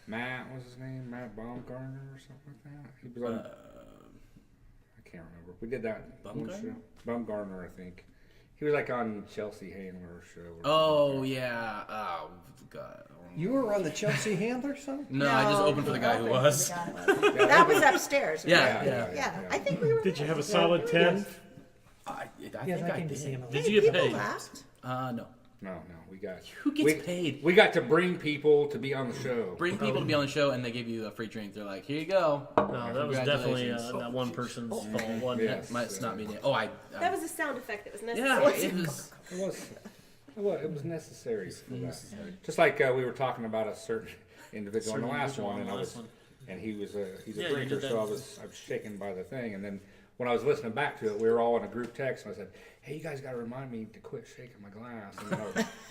Matt. What's his name? Matt Baumgartner or something like that. He was on. I can't remember. We did that one Baumgartner? show. Baumgartner, I think. He was like on Chelsea Handler's show. Or Oh something like yeah. Oh god. You were on the Chelsea Handler, son? No, I just opened for the guy who was. That was upstairs. Right? Yeah, Yeah. I think we were. Did you have a there. solid 10? I Yes, think I I came to see did. him. Did Hey, you get people paid? laughed. No. No, we got. Who gets we, paid? We got to bring people to be on the show. Bring people to be on the show and they give you a free drink. They're like, here you go. No, that was definitely Congratulations. that one person's fault, wasn't Yeah. it? That might not be it. Oh, That was a sound effect that was yeah, necessary. it was. It was necessary for that. Just like we were talking about a certain individual on the last one, and he's Yeah, a you drinker, did that so I was shaken by the thing, and then when I was listening back to it, we were all in a group text, and I said, "Hey, you guys got to remind me to quit shaking my glass."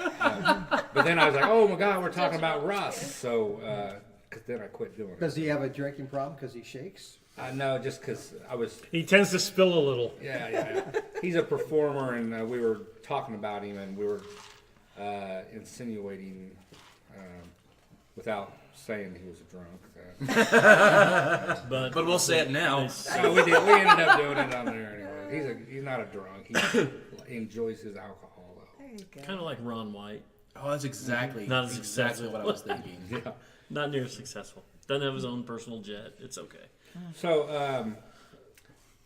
And, but then I was like, "Oh my God, we're talking about Russ," so because then I quit doing it. Does he have a drinking problem because he shakes? No, just because I was. He tends to spill a little. Yeah. He's a performer, and we were talking about him, and we were insinuating, without saying he was a drunk. But But we'll say it now. No, we ended up doing it on there anyway. He's not a drunk. He enjoys his alcohol, though. There you go. kind of like Ron White, Oh, that's exactly Not as exactly successful. what I was thinking. Yeah. not near as successful. Doesn't have his own personal jet. It's okay. So,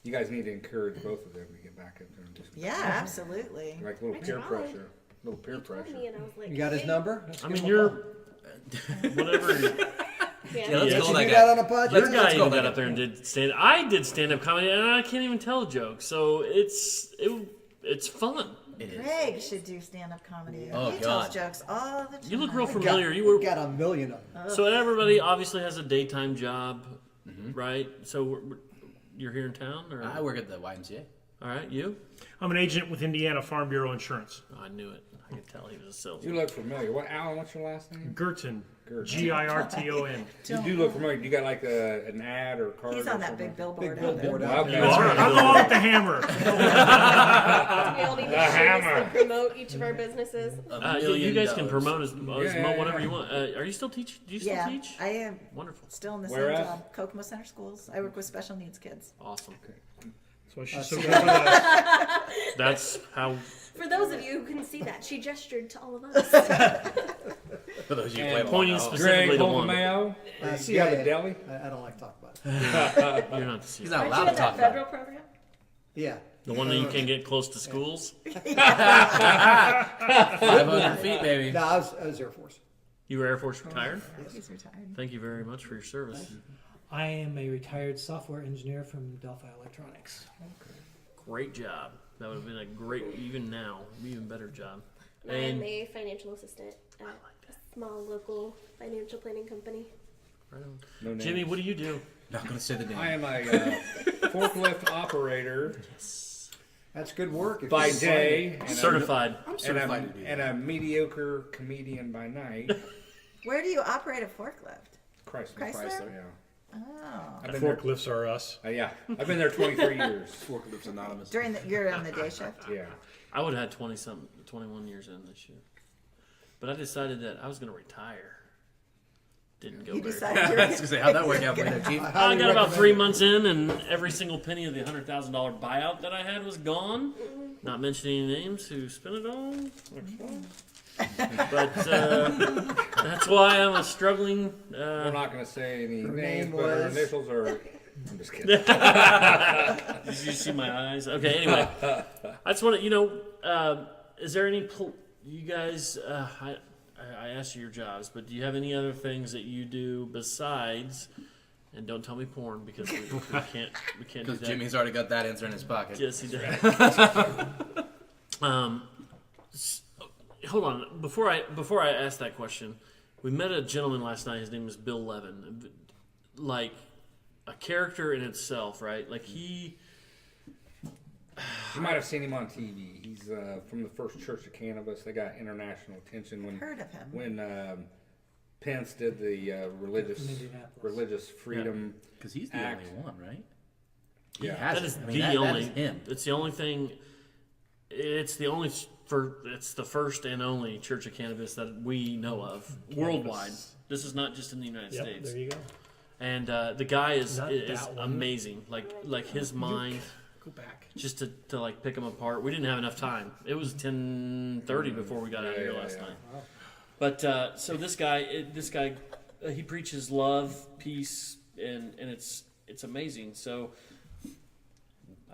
you guys need to encourage both of them to get back up there and do some Yeah, absolutely. like a little I peer tried. pressure. A little peer He told pressure. me, and I was like, You got his "Hey." number? Let's I give mean, him a you're call. whatever. Yeah. Yeah, let's Yeah, call Did that you do guy. that on a podcast? Your guy let's go even got back. up there and did stand. I did stand up comedy, and I can't even tell a joke. So it's fun. It is. Greg should do stand-up comedy. Oh, he God. tells jokes all the time. You look real Got- familiar. You were got a million of them. so everybody obviously has a daytime job, right? So you're here in town, or I work at the YMCA. all right? You? I'm an agent with Indiana Farm Bureau Insurance. Oh, I knew it. I could tell he was a salesman. You look familiar. Alan, what's your last name? Girton. Girton. Girton. You do look familiar. You got like an ad or card? He's or on that something? big billboard. Big out there. billboard out Okay. there. That's right. I'm the one with the hammer. We all need to hammer. shamelessly promote each of our businesses. You guys can $1 million. promote Yeah. whatever you want. Are you still teaching? Do you still Yeah, teach? I am Wonderful. still in the Where same at? job. Kokomo Center Schools. I work with special needs kids. Awesome. That's why she's so good with us. That's how. For those of you who couldn't see that, she gestured to all of us. For those of you who And play along pointing now. specifically Greg to one. Mayo. You have CIA. a deli? I don't like to talk about it. You're not the He's CEO. not Aren't allowed you to in talk that about federal it. program? Yeah. The one that you can get close to schools. 500 feet, baby. No, I was Air Force. You were Air Force retired. He's retired. Thank you very much for your service. I am a retired software engineer from Delphi Electronics. Great job. That would have been a great, even now, even better job. I'm And a financial assistant at a small local financial planning company. Right on. No Jimmy, names. what do you do? Not gonna say the name. I am a forklift operator That's good work. if by you can find day it. and Certified. I'm and, certified to do and a mediocre comedian by night. Where do you operate a forklift? Chrysler. Chrysler? Yeah. Oh. I've been there, Forklifts are us. yeah, I've been there 23 years. Forklifts Anonymous. You're on the day shift? Yeah. I would have had 21 years in this year. But I decided that I was going to retire. Didn't go You very decided I you're was gonna say, how'd that work out for you there, Chief? I got about 3 months in, and every single penny of the $100,000 buyout that I had was gone. Not mentioning any names who spent it all. But that's why I'm a struggling. We're not going to say any Her names, name but her was- initials are. I'm just kidding. Did you see my eyes? Okay. Anyway, I just want to, is there any? You guys, I asked you your jobs, but do you have any other things that you do besides? And don't tell me porn because we can't do Because that. Jimmy's already got that answer in his pocket. Yes, he does. Hold on. Before I ask that question, we met a gentleman last night. His name is Bill Levin. Like a character in itself, right? Like he. You might have seen him on TV. He's from the First Church of Cannabis. They got international attention when Heard of him. when Pence did the religious From Indianapolis. religious freedom. Because he's the Act. only one, right? He Yeah. has That it. is I mean, the that only. is him. It's the only thing. It's the only. It's the first and only Church of Cannabis that we know of worldwide. This is not just in the United Yep, States. there you go. And the guy is Not that one. amazing. Like his mind. Go back. Just to like pick them apart. We didn't have enough time. It was 10:30 before we got out of here last night. But so this guy he preaches love, peace, and it's amazing. So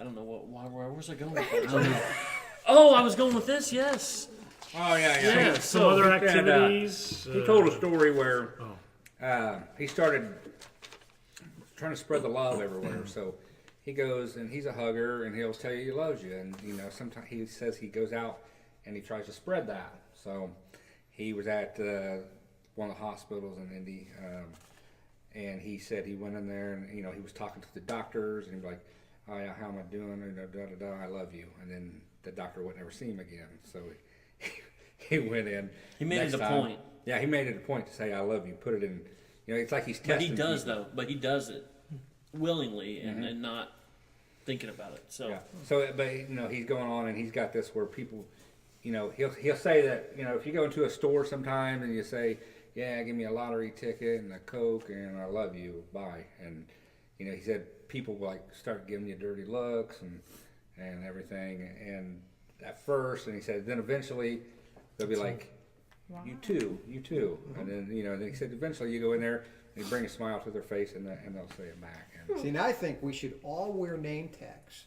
I don't know where was I going with that? Oh, I was going with this. Yes. Oh yeah. Yeah. Some So other he said, activities. He told a story where he started trying to spread the love everywhere. So he goes and he's a hugger and he'll tell you he loves you. And sometimes he says he goes out and he tries to spread that. So he was at one of the hospitals in Indy, and he said he went in there and he was talking to the doctors and he was like, "Oh yeah, how am I doing? And da da da. I love you." And then the doctor would never see him again. So he went in. He made next it a time. point. Yeah, he made it a point to say, "I love you." Put it in. It's like he's But testing. he does people. though. But he does it willingly and not thinking about it. So Yeah. So, but he's going on and he's got this where people, he'll say that if you go into a store sometime and you say, "Yeah, give me a lottery ticket and a Coke and I love you, bye," and he said people will like start giving you dirty looks and everything, and at first, and he said then eventually they'll be like, "You too," and then then he said eventually you go in there and you bring a smile to their face and they'll say it back. And, See, now I think we should all wear name tags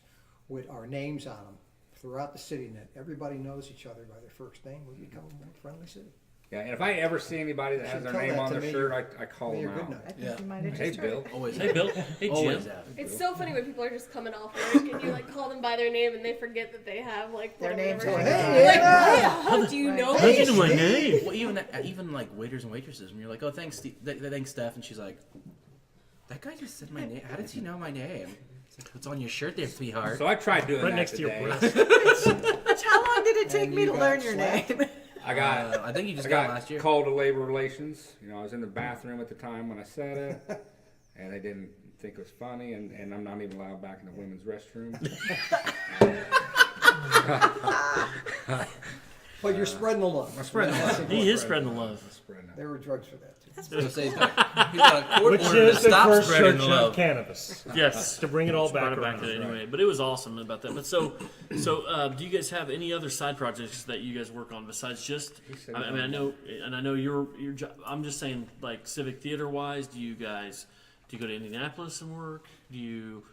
with our names on them throughout the city, and that everybody knows each other by their first name. We become a more friendly city. yeah, and if I ever see anybody that has should their tell name that on to their me. shirt, I call May them your good out. night. I think you might have Hey, just Bill. Always hey have. Bill, hey Always Jim. have. It's so funny when people are just coming off work and you like call them by their name and they forget that they have like Their whatever names they are were. like, Hey, Like, Anna! how do you Right. know? How'd you know my name? Well, even like waiters and waitresses, when you're like, "Oh, thanks, thanks, Steph," and she's like, "That guy just said my name. How does he know my name?" It's like, "What's on your shirt there, sweetheart?" So I tried doing Right that next to your today. breast. Which, how long did it take And me you to got learn your slapped? name? I got I think you just I got got last year. called to labor relations. I was in the bathroom at the time when I said it, and they didn't think it was funny, and I'm not even allowed back in the women's restroom. But you're spreading the love. I'm spreading the That's love. He is spreading the love. Spreading it. There were drugs for that too. I was gonna say, he's got a court Which order to is the stop first spreading church love. of cannabis. Yes. To bring it all Brought back it back around. to it anyway, but it was awesome about that. But so do you guys have any other side projects that you guys work on besides just? I mean, I know your job. I'm just saying, like Civic Theater wise, do you go to Indianapolis and work? Do you,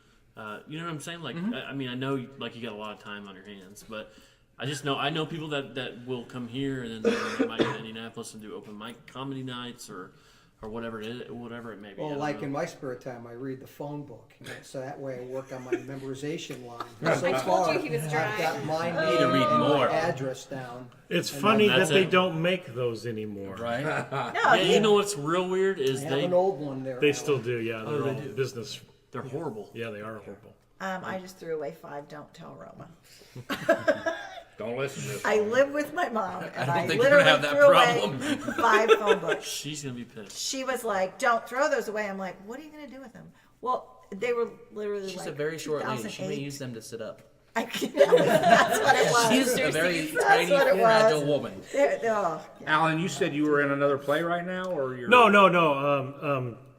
you know what I'm saying? Like, I mean, I know like you got a lot of time on your hands, but I know people that will come here and then they might go to Indianapolis and do open mic comedy nights or or whatever it may be. I Well, don't like know. in my spare time, I read the phone book, so that way I work on my memorization line. I told you he was dry. I've got my need to name read and more. my address down. It's And funny that's that they it. don't make those anymore. Right? No, Yeah, you know what's real weird I is have an old one there. They Alan. still do, yeah. They're they all do. business. they're horrible. Yeah, they are horrible. I just threw away 5 Don't Tell Roma. Don't listen to this. I live with my mom, and I, don't think you're gonna literally have that threw problem. away 5 phone books. She's gonna be pissed. She was like, "Don't throw those away." I'm like, "What are you gonna do with them?" Well, they were literally She's like a very short lady. She may 2008. use them to sit up. That's what it was. She's a very That's tiny, what it was. fragile woman. Oh, yeah. Alan, you said you were in another play right now, or you're No.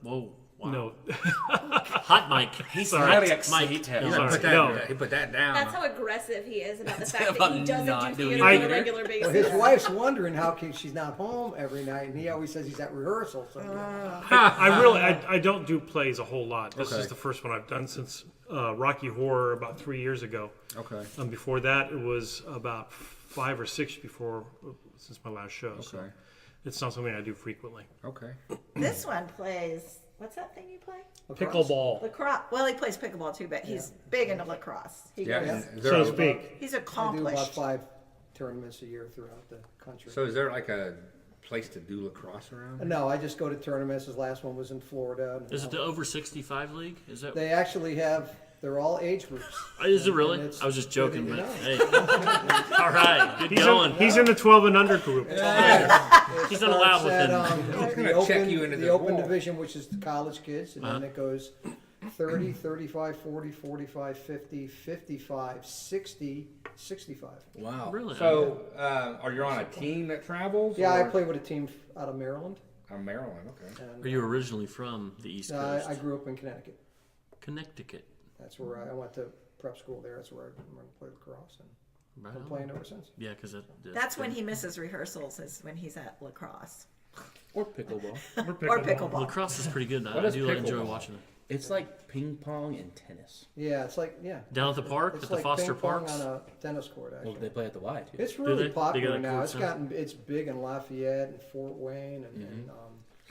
Whoa. Wow. No. Hot mic. He's Sorry. really Mike. You Sorry. put that, No. he put that down. That's how aggressive he is about the fact that about he doesn't not do doing theater on it. a regular basis. Well, his wife's wondering how she's not home every night, and he always says he's at rehearsal. So I don't do plays a whole lot. This Okay. is the first one I've done since Rocky Horror about 3 years ago. Okay. Before that, it was about 5 or 6 since my last show. So Okay. it's not something I do frequently. Okay. This one plays. What's that thing you play? Pickleball, Lacrosse. Well, he plays pickleball too, but he's big into lacrosse. He Yeah. goes, and is there so a- to speak. he's I do about accomplished. 5 tournaments a year throughout the country. So is there like a place to do lacrosse around? No, I just go to tournaments. His last one was in Florida. and Is it the over 65 league? Is that? They actually have. They're all age groups. Is it really? And it's I was just good joking, that but you hey. All right, good going. He's in the 12 and under group. He's not allowed Starts at, within. gonna the check open, you into the this open wall. division, which is the college kids, and Uh-huh. then it goes 30, 35, 40, 45, 50, 55, 60, 65. Wow. Really? So, are you on a team that travels? Yeah, I or- play with a team out of Maryland. Maryland. Okay. And, Are you originally from the East Coast? I grew up in Connecticut. Connecticut. That's where I went to prep school there. That's where I played lacrosse, and Right been on. playing ever since. Yeah, because That's when he misses rehearsals. Is when he's at lacrosse Or pickleball. or pickleball. lacrosse is pretty good. What I is do enjoy pickleball? watching it. It's like ping pong and tennis. Yeah, it's like Down at the park, It's at the like Foster ping pong Parks. on a tennis court. Actually, Well, they play at the Y too. it's they? really They popular got a now. court It's center? it's big in Lafayette and Fort Wayne, and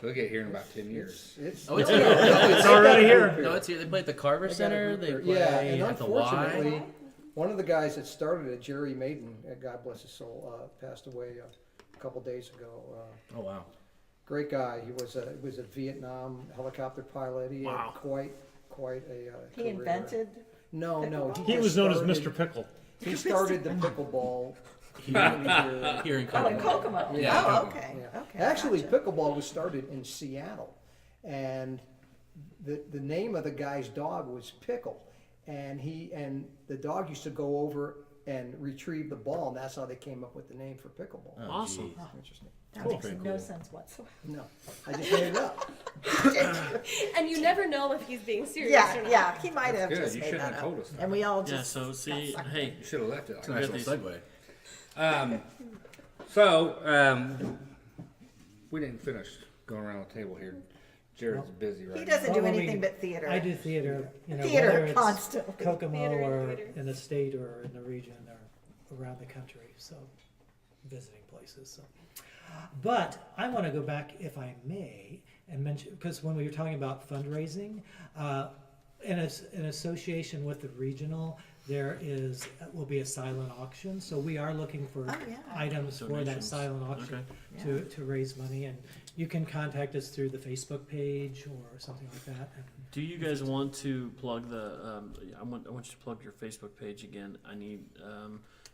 So we'll get here in about 10 years. it's Oh, it's here. No, It's already here. No, it's here. They play at the Carver They got a Center. group They there. play Yeah, and at the Y. unfortunately, one of the guys that started it, Jerry Maiden, God bless his soul, passed away a couple days ago. Oh wow. Great guy. He was a Vietnam helicopter pilot. He Wow. had quite a He career. invented. No. He just was known as started- Mr. Pickle. He started the pickleball Here in Oh, in Kokomo. Kokomo. Yeah, oh, Kokomo. okay. Yeah. Okay. Actually, gotcha. pickleball was started in Seattle, and the name of the guy's dog was Pickle, and the dog used to go over and retrieve the ball, and that's how they came up with the name for pickleball. Oh, Awesome. geez. Interesting. That makes no sense whatsoever. No, I just made it up. And you never know if he's being serious or Yeah, not. yeah. He might have good. just You made shouldn't that have up. told us that. And we all Yeah, just. so see, hey, You should have left it like Nice that. little segue. So, we didn't finish going around the table here. Jared's busy right He now. doesn't do Well, anything we- but theater. I do theater, Theater whether it's constantly. Kokomo Theater, or theater. in the state or in the region or around the country, so visiting places. So, but I want to go back, if I may, and mention, because when we were talking about fundraising, in association with the regional, will be a silent auction. So we are looking for Oh, yeah. items for that Donations. silent auction to raise money, and you can contact us through the Facebook page or something like that. And do you guys want to plug the? I want you to plug your Facebook page again. I need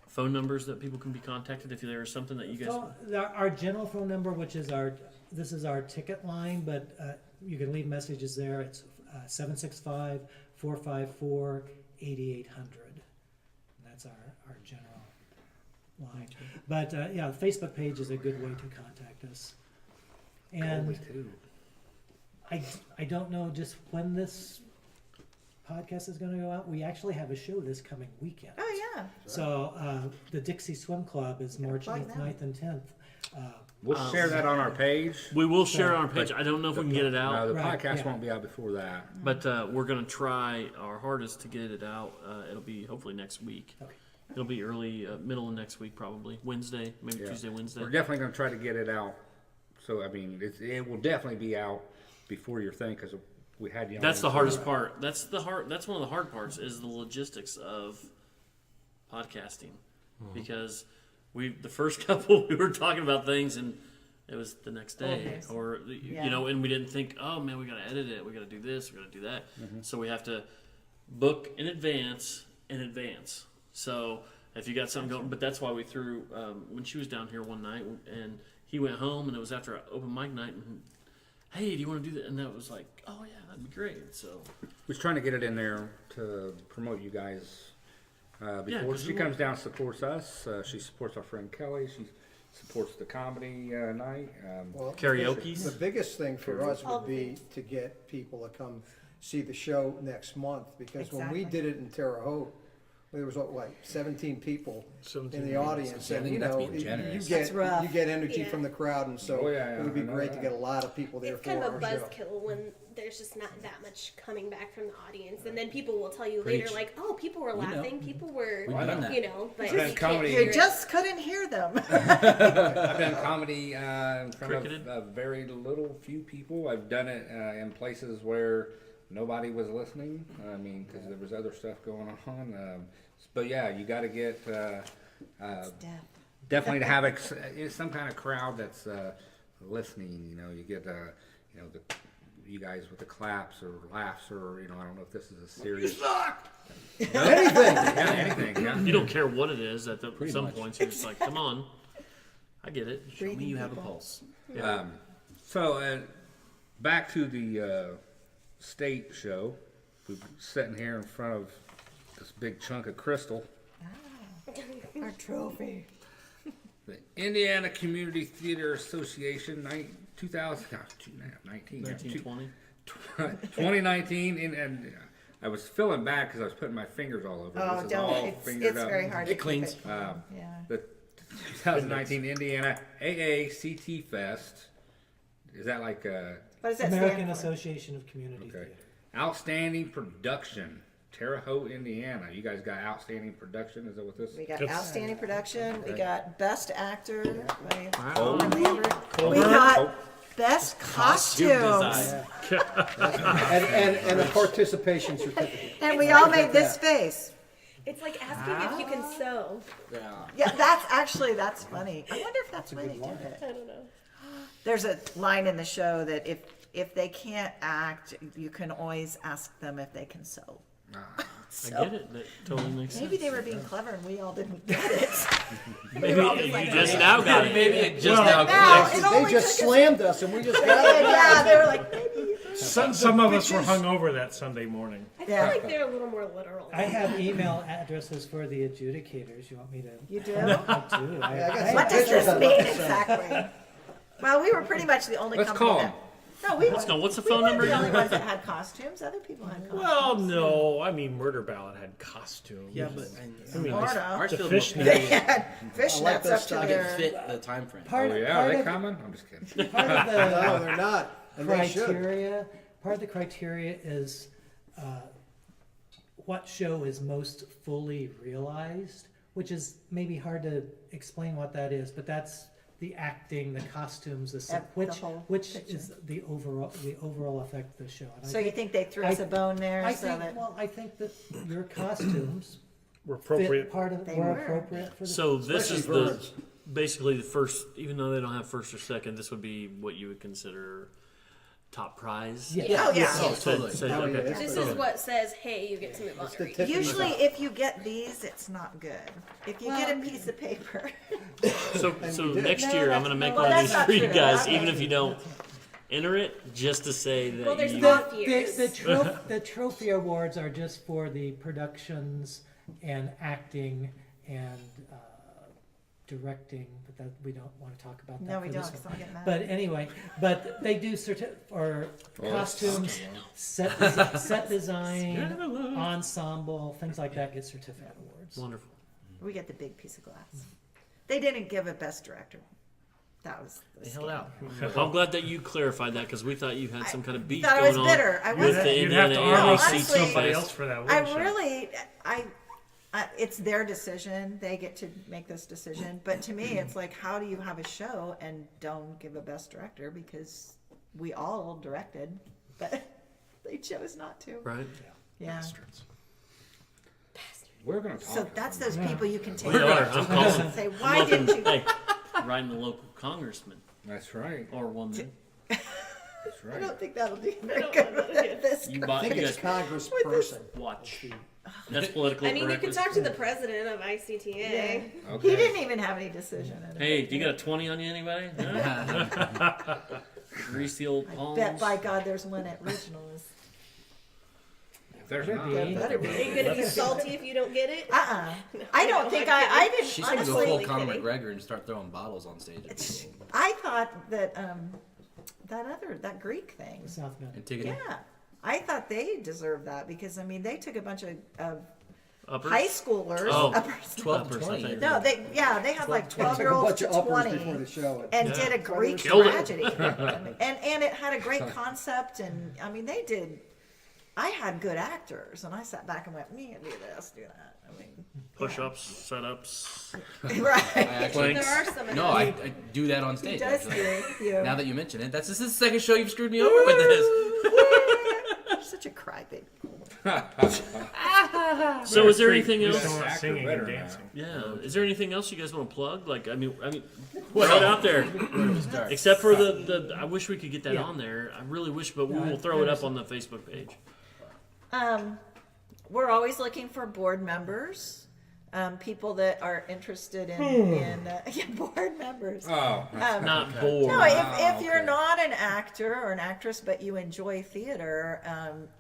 phone numbers that people can be contacted if there is something that you guys. Our general phone number, which is this is our ticket line, but you can leave messages there. It's 765-454-8800. That's our general line. But yeah, the Facebook page is a good way to contact us. And Me too. I don't know just when this podcast is going to go out. We actually have a show this coming weekend. Oh yeah. So the Dixie Swim Club is March plug 8th, that. 9th, and 10th. We'll share that on our page. We will share it on our page. I don't know if we can get it No, out, the Right, podcast yeah. won't be out before that. but we're gonna try our hardest to get it out. It'll be hopefully next week. Okay. It'll be early, middle of next week, probably Wednesday, maybe Yeah. Tuesday, Wednesday. We're definitely going to try to get it out So I mean, it will definitely be out before your thing because we had you. That's on the hardest part. That's one of the hard parts is the logistics of podcasting, because the first couple we were talking about things and it was the next day, or you know, and we didn't think, oh man, we got to edit it, we got to do this, we got to do that. So we have to book in advance. So if you got something going, but that's why we threw when she was down here one night and he went home and it was after open mic night and hey, do you want to do that? And that was like, oh yeah, that'd be great. So was trying to get it in there to promote you guys before she comes down and supports us. She supports our friend Kelly. She supports the comedy night. Well, Karaoke? The biggest thing for us would be to get people to come see the show next month, because when we Exactly. did it in Terre Haute, there was like 17 people 17 in the audience, I and think you that's know, being generous. you That's rough. get energy Yeah. from the crowd, and so Oh, yeah, it would be I know great that. to get a lot of people there It's for kind of a our show. buzzkill when there's just not that much coming back from the audience, and then people will tell you later, Preach. like, "Oh, people were laughing, people were, We've done that. you know." But I've you done can't comedy. hear You it. just couldn't hear them. I've done comedy in front Cricketed? of a very few people. I've done it in places where nobody was listening. I mean, because there was other stuff going on. But yeah, you got to get definitely to have some kind of crowd that's listening. You know, you get you know you guys with the claps or laughs, or you know, I don't know if this is a serious. Anything. Yeah. you don't care what it is. At some much. points, you're just like, come on, I get it. Show me you have a pulse. So back to the state show. We're sitting here in front of this big chunk of crystal. Our trophy. The Indiana Community Theater Association, 2019, 1920. 2019, and I was feeling bad because I was putting my fingers all over it. Oh, This is all don't. It's fingered up. very hard. It cleans. Yeah. The 2019 Indiana AACT Fest. Is that like What does that American stand for? Association of Community okay? Theater. Outstanding production, Terre Haute, Indiana. You guys got outstanding production. Is that what this? We got That's- outstanding production. We got best actor by Oh. Colbert Lambert. We Colbert. got best costumes. And a participation certificate. And we all made this face. It's like asking if you can sew. Yeah, that's funny. I wonder if that's why they did it. I don't know. There's a line in the show that if they can't act, you can always ask them if they can sew. I get it. That totally makes Maybe sense. they were being clever and we all didn't get it. Maybe you just now got it. Maybe it just now Now, clicks. it They only just took us- slammed us, and we just got it. Yeah, they were like, maybe. Some of us were hungover that Sunday morning. I feel Yeah. like they're a little more literal. I have email addresses for the adjudicators. You want me to? You do? I do. Yeah, I got some What does pictures this of mean it, so. exactly? Well, we were pretty much the only Let's company call that. 'em. No, we Let's go. What's the we phone weren't number the only again? ones that had costumes. Other people had costumes. Well, no, I mean Murder Ballad had costumes. Yeah, but I mean, Florida. ours the feel fish more- They nets. had fishnets like those up to stockings. It their. fit the time frame. Part, Oh yeah, part are they of, coming? I'm just kidding. part of the No, they're not. And they should. part of the criteria is what show is most fully realized, which is maybe hard to explain what that is, but that's the acting, the costumes, the set, The whole which picture. is the overall effect of the show. And So you think they threw us a bone there? I so think, that well, I think that your costumes Were fit appropriate. part of They were were. appropriate for the. So this is Especially the birds. basically the first. Even though they don't have first or second, this would be what you would consider top prize. Yeah. Oh yeah. Oh, totally. So, Oh, yeah, okay. it's This the- is what says, "Hey, you get to move on." It's the to tip of the Usually, top. if you get these, it's not good. If you get a piece of paper, So we did. next No, year I'm that's- gonna make well, one of that's these not for you true. guys, Okay. even if you don't enter it, just to say that Well, there's you. not- The trophy awards are just for the productions and acting and directing, but that we don't want to talk about that. no, we for don't. this 'Cause one. I'm getting mad. But anyway, but they do or costumes, set design, ensemble, things like that get certificate awards. Wonderful. We get the big piece of glass. They didn't give a best director. That was. They held out. I'm glad that you clarified that because we thought you had some kind of beef thought I going was bitter. I on with wasn't. the You'd have Indiana to No, honestly honestly- somebody else for that. I wouldn't you? really, it's their decision. They get to make this decision. But to me, it's like, how do you have a show and don't give a best director? Because we all directed, but they chose not to. Right. Yeah. We're gonna talk. So that's those people you can take We are. out I'm calling. and say, why didn't you? Hey, writing the local congressman That's right. or woman. That's I right. don't think that'll do very good with this. You I bought. think You it's guys congressperson. watch. That's political I mean, you can correctness. talk to the president of ICTA. Yeah. Okay. He didn't even have any decision in it. Hey, do you got a 20 on you, anybody? Huh? Grease the old I palms. bet by God there's one at regionals. There's not. There better be. Are you gonna be salty if you don't get it? I No, don't think I'm I kidding. didn't She's gonna go honestly. full Honestly, Conor kidding. McGregor and start throwing bottles on stage at people. I thought that that Greek thing. South Bend. Antigone. Yeah, I thought they deserved that because I mean they took a bunch of Uppers? high schoolers. Oh. uppers. 12 Uppers, to I 20. think. No, they had like Took 12-year-olds a bunch to of uppers 20 before the show. and Yeah. did a Greek Killed it. tragedy. and it had a great concept and I mean they did. I had good actors and I sat back and went, me do this, do that. I mean, Push-ups, set-ups. I right. actually, There are some. no, I do that on He stage. does actually. you. Now that you mention it, this is the second show you've screwed me over with this. You're such a crybaby. So is there Treat anything this else? actor Singing better and now. dancing. Yeah. Is there anything else you guys want to plug? Like, I mean, throw it out there. Where do we start? Except for the I wish we could get that Yeah. on there. I really wish, but we No, will I throw it up understand. on the Facebook page. We're always looking for board members, people that are interested in board members. Oh, Not bored. No, if you're okay. not an actor or an actress, but you enjoy theater,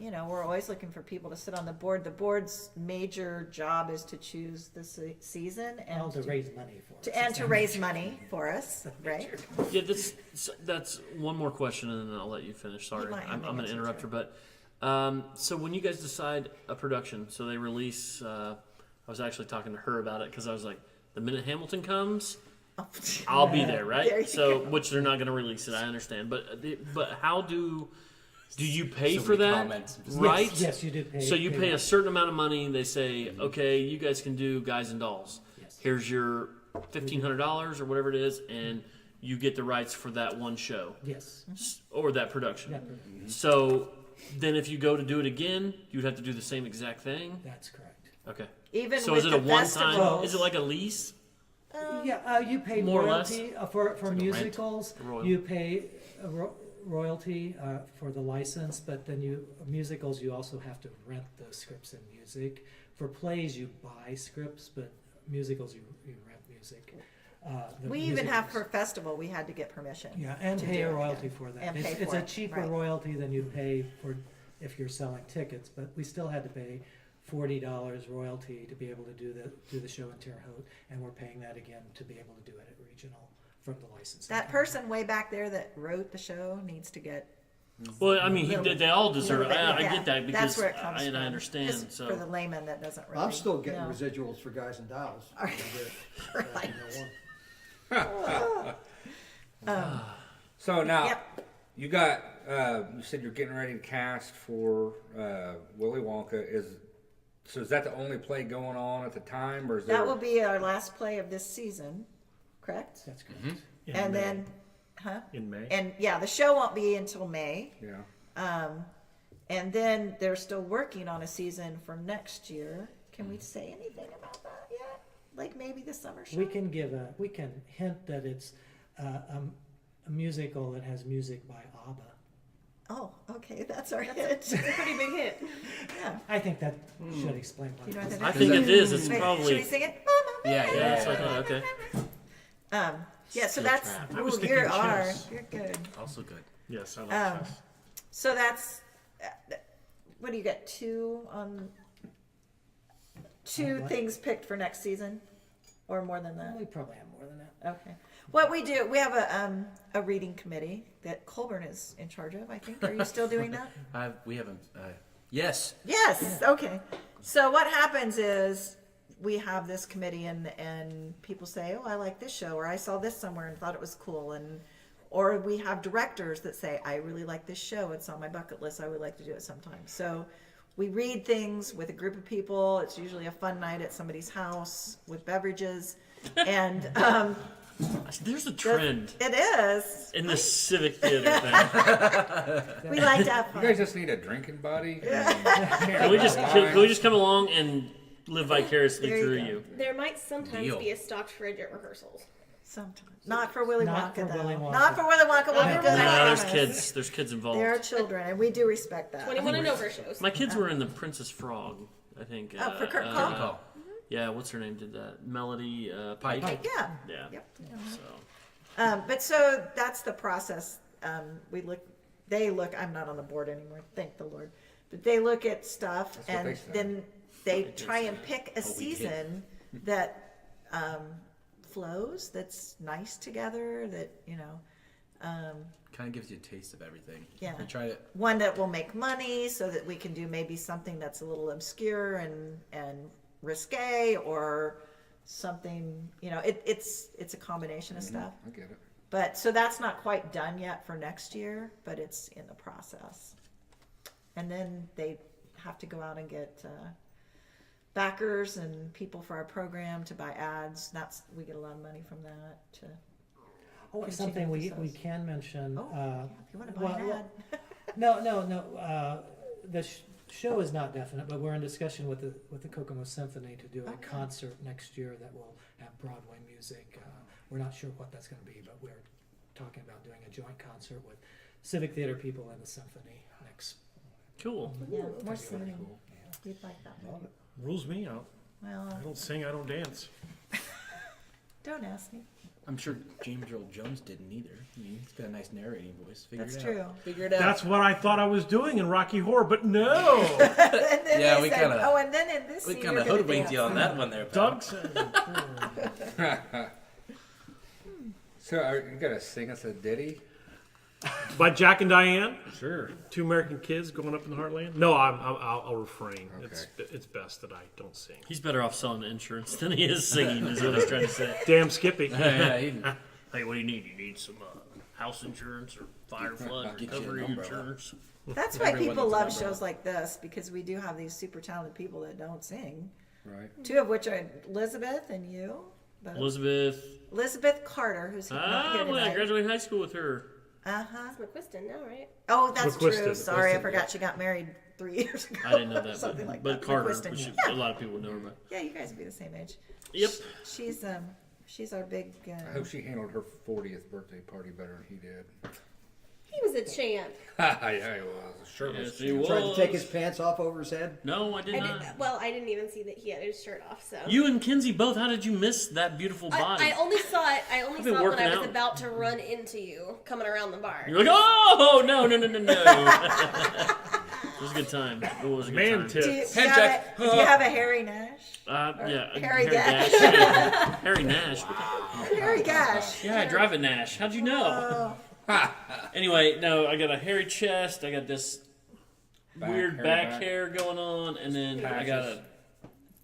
we're always looking for people to sit on the board. The board's major job is to choose the season All and to raise money for us. and to raise money for us, right? Yeah, that's one more question, and then I'll let you finish. Sorry, might have I'm an going to answer interrupt to her. But so when you guys decide a production, so they release. I was actually talking to her about it because I was like, the minute Hamilton comes, I'll be there, right? There you So, go. which they're not going to release it. I understand, but how do you pay So for many that? comments. Right? Yes, you do pay. So you pay a that. certain amount of money. They say, okay, you guys can do Guys and Dolls. Yes. Here's your $1,500 or whatever it is, and you get the rights for that one show Yes. or that production. Yeah, So then, if you go to do it again, you would have to do the same exact thing. that's correct. Okay. Even So with is it the a one-time? festivals, Is it like a lease? Yeah, you pay More or less. royalty for like a rent. musicals. Royal. You pay a royalty for the license, but then musicals you also have to rent the scripts and music. For plays you buy scripts, but musicals you rent music. The we even have musicals. for festival, we had to get permission. Yeah, and to pay do a it, royalty yeah. for that. And It's, pay it's for a it, cheaper right. royalty than you pay for if you're selling tickets, but we still had to pay $40 royalty to be able to do the show in Terre Haute, and we're paying that again to be able to do it at regional from the license. That person way back there that wrote the show needs to get. Well, I mean, they all deserve. little bit, I yeah, get that because that's where it comes I from. understand. Just So for the layman that doesn't really. I'm still getting know. residuals for Guys and Dolls. Right. So now Yep. you got. You said you're getting ready to cast for Willy Wonka. Is that the only play going on at the time, or is there? That will be our last play of this season, correct? That's correct. In And May. then, In May. and yeah, the show won't be until May. Yeah. And then they're still working on a season for next year. Can we say anything about that yet? Like maybe the summer show? We can hint that it's a musical that has music by ABBA. Oh, okay, that's our hint. It's a pretty big hit. Yeah. I think that should explain what You know it what is. that I is? think it is. It's Wait, probably. Should we sing it? Yeah, Yeah, that's what I thought. Okay. Yeah, so that's, I was ooh, thinking you are, chess. you're good. Also good. Yes, I love chess. So that's, what do you got, two What? things picked for next season? Or more than that? We probably have more than that. Okay. What we do, we have a reading committee that Colburn is in charge of, I think. Are you still doing that? We haven't. Yes. Yes, okay. So what happens is we have this committee and people say, oh, I like this show, or I saw this somewhere and thought it was cool. Or we have directors that say, I really like this show. It's on my bucket list. I would like to do it sometime. So we read things with a group of people. It's usually a fun night at somebody's house with beverages. And There's a trend it is. in the Civic Theater thing. We like to have You fun. guys just need a drinking buddy. Can we just come along and live vicariously There you through go. you? There might sometimes Deal. be a stocked fridge at rehearsals. Sometimes. Not for Willy Not Wonka, for though. Willy Wonka. Not for Willy Wonka. We'll be good. I No, there's promise. kids. There's kids involved. There are children, and we do respect that. 21 and over shows. My kids were in the Princess Frog, I think. Oh, for Kurt Cole? Yeah, what's her name did that? Melody Pike. Yeah. Yeah. Yep. So But so that's the process. They look, I'm not on the board anymore, thank the Lord. But they look at stuff That's what and they say. then they try and pick a season that flows, that's nice together, that, Kind of gives you a taste of everything. Yeah. And try to. one that will make money so that we can do maybe something that's a little obscure and risque or something, it's a combination of stuff. I get it. But so that's not quite done yet for next year, but it's in the process. And then they have to go out and get backers and people for our program to buy ads. We get a lot of money from that. Something we Continue can mention. If you want to buy an ad. No. The show is not definite, but we're in discussion with the Kokomo Symphony to do a concert next year that will have Broadway music. We're not sure what that's going to be, but we're talking about doing a joint concert with Civic Theater people and the Symphony next. cool. Yeah, more singing. You'd like that one. Rules me out. Well, I don't sing, I don't dance. don't ask me. I'm sure James Earl Jones didn't either. He's got a nice narrating voice. That's true. Figure it out. That's what I thought I was doing in Rocky Horror, but no. And then Yeah, they we said, kinda- and then in this We scene kind of you're gonna hoodwinked you dance. on that one there, pal. Doug said. So, are you gonna sing us a ditty? By Jack and Diane, Sure. two American kids going up in the heartland. No, I'll refrain. Okay. It's best that I don't sing. He's better off selling insurance than he is singing, is what he's trying to say. Damn Skippy. Hey, what do you need? You need some house insurance or fire flood Get you an recovery umbrella. insurance? That's why Everyone people needs an love umbrella. shows like this, because we do have these super talented people that don't sing. Right. Two of which are Elizabeth and you. But Elizabeth Carter, who's not here well, I tonight. graduated high school with her. Uh-huh. It's McQuiston now, right? Oh, that's McQuiston. true. Sorry, I McQuiston, forgot she got married 3 years ago. I didn't know that, Something like but that. Carter, McQuiston, which yeah. a lot of people know her by. Yeah, you guys would be the same age. Yep. She's our big. I hope she handled her 40th birthday party better than he did. He was a champ. Yeah, he was. Sure was. Yes, he was. Tried to take his pants off over his head. No, I did not. I didn't even see that he had his shirt off. So You and Kinsey both. How did you miss that beautiful body? I only saw it. I only I've been saw it when I working was out. about to run into you coming around the bar. You're like, oh no. It was a good time. It was a good Man time. tits. Do you have a Harry Nash? Yeah, Harry Gash. Gash. Yeah. Harry Nash. What the- Harry Gash. Yeah, I drive a Nash. How'd you know? Anyway, no, I got a hairy chest. I got this weird back hair going on, and then I got a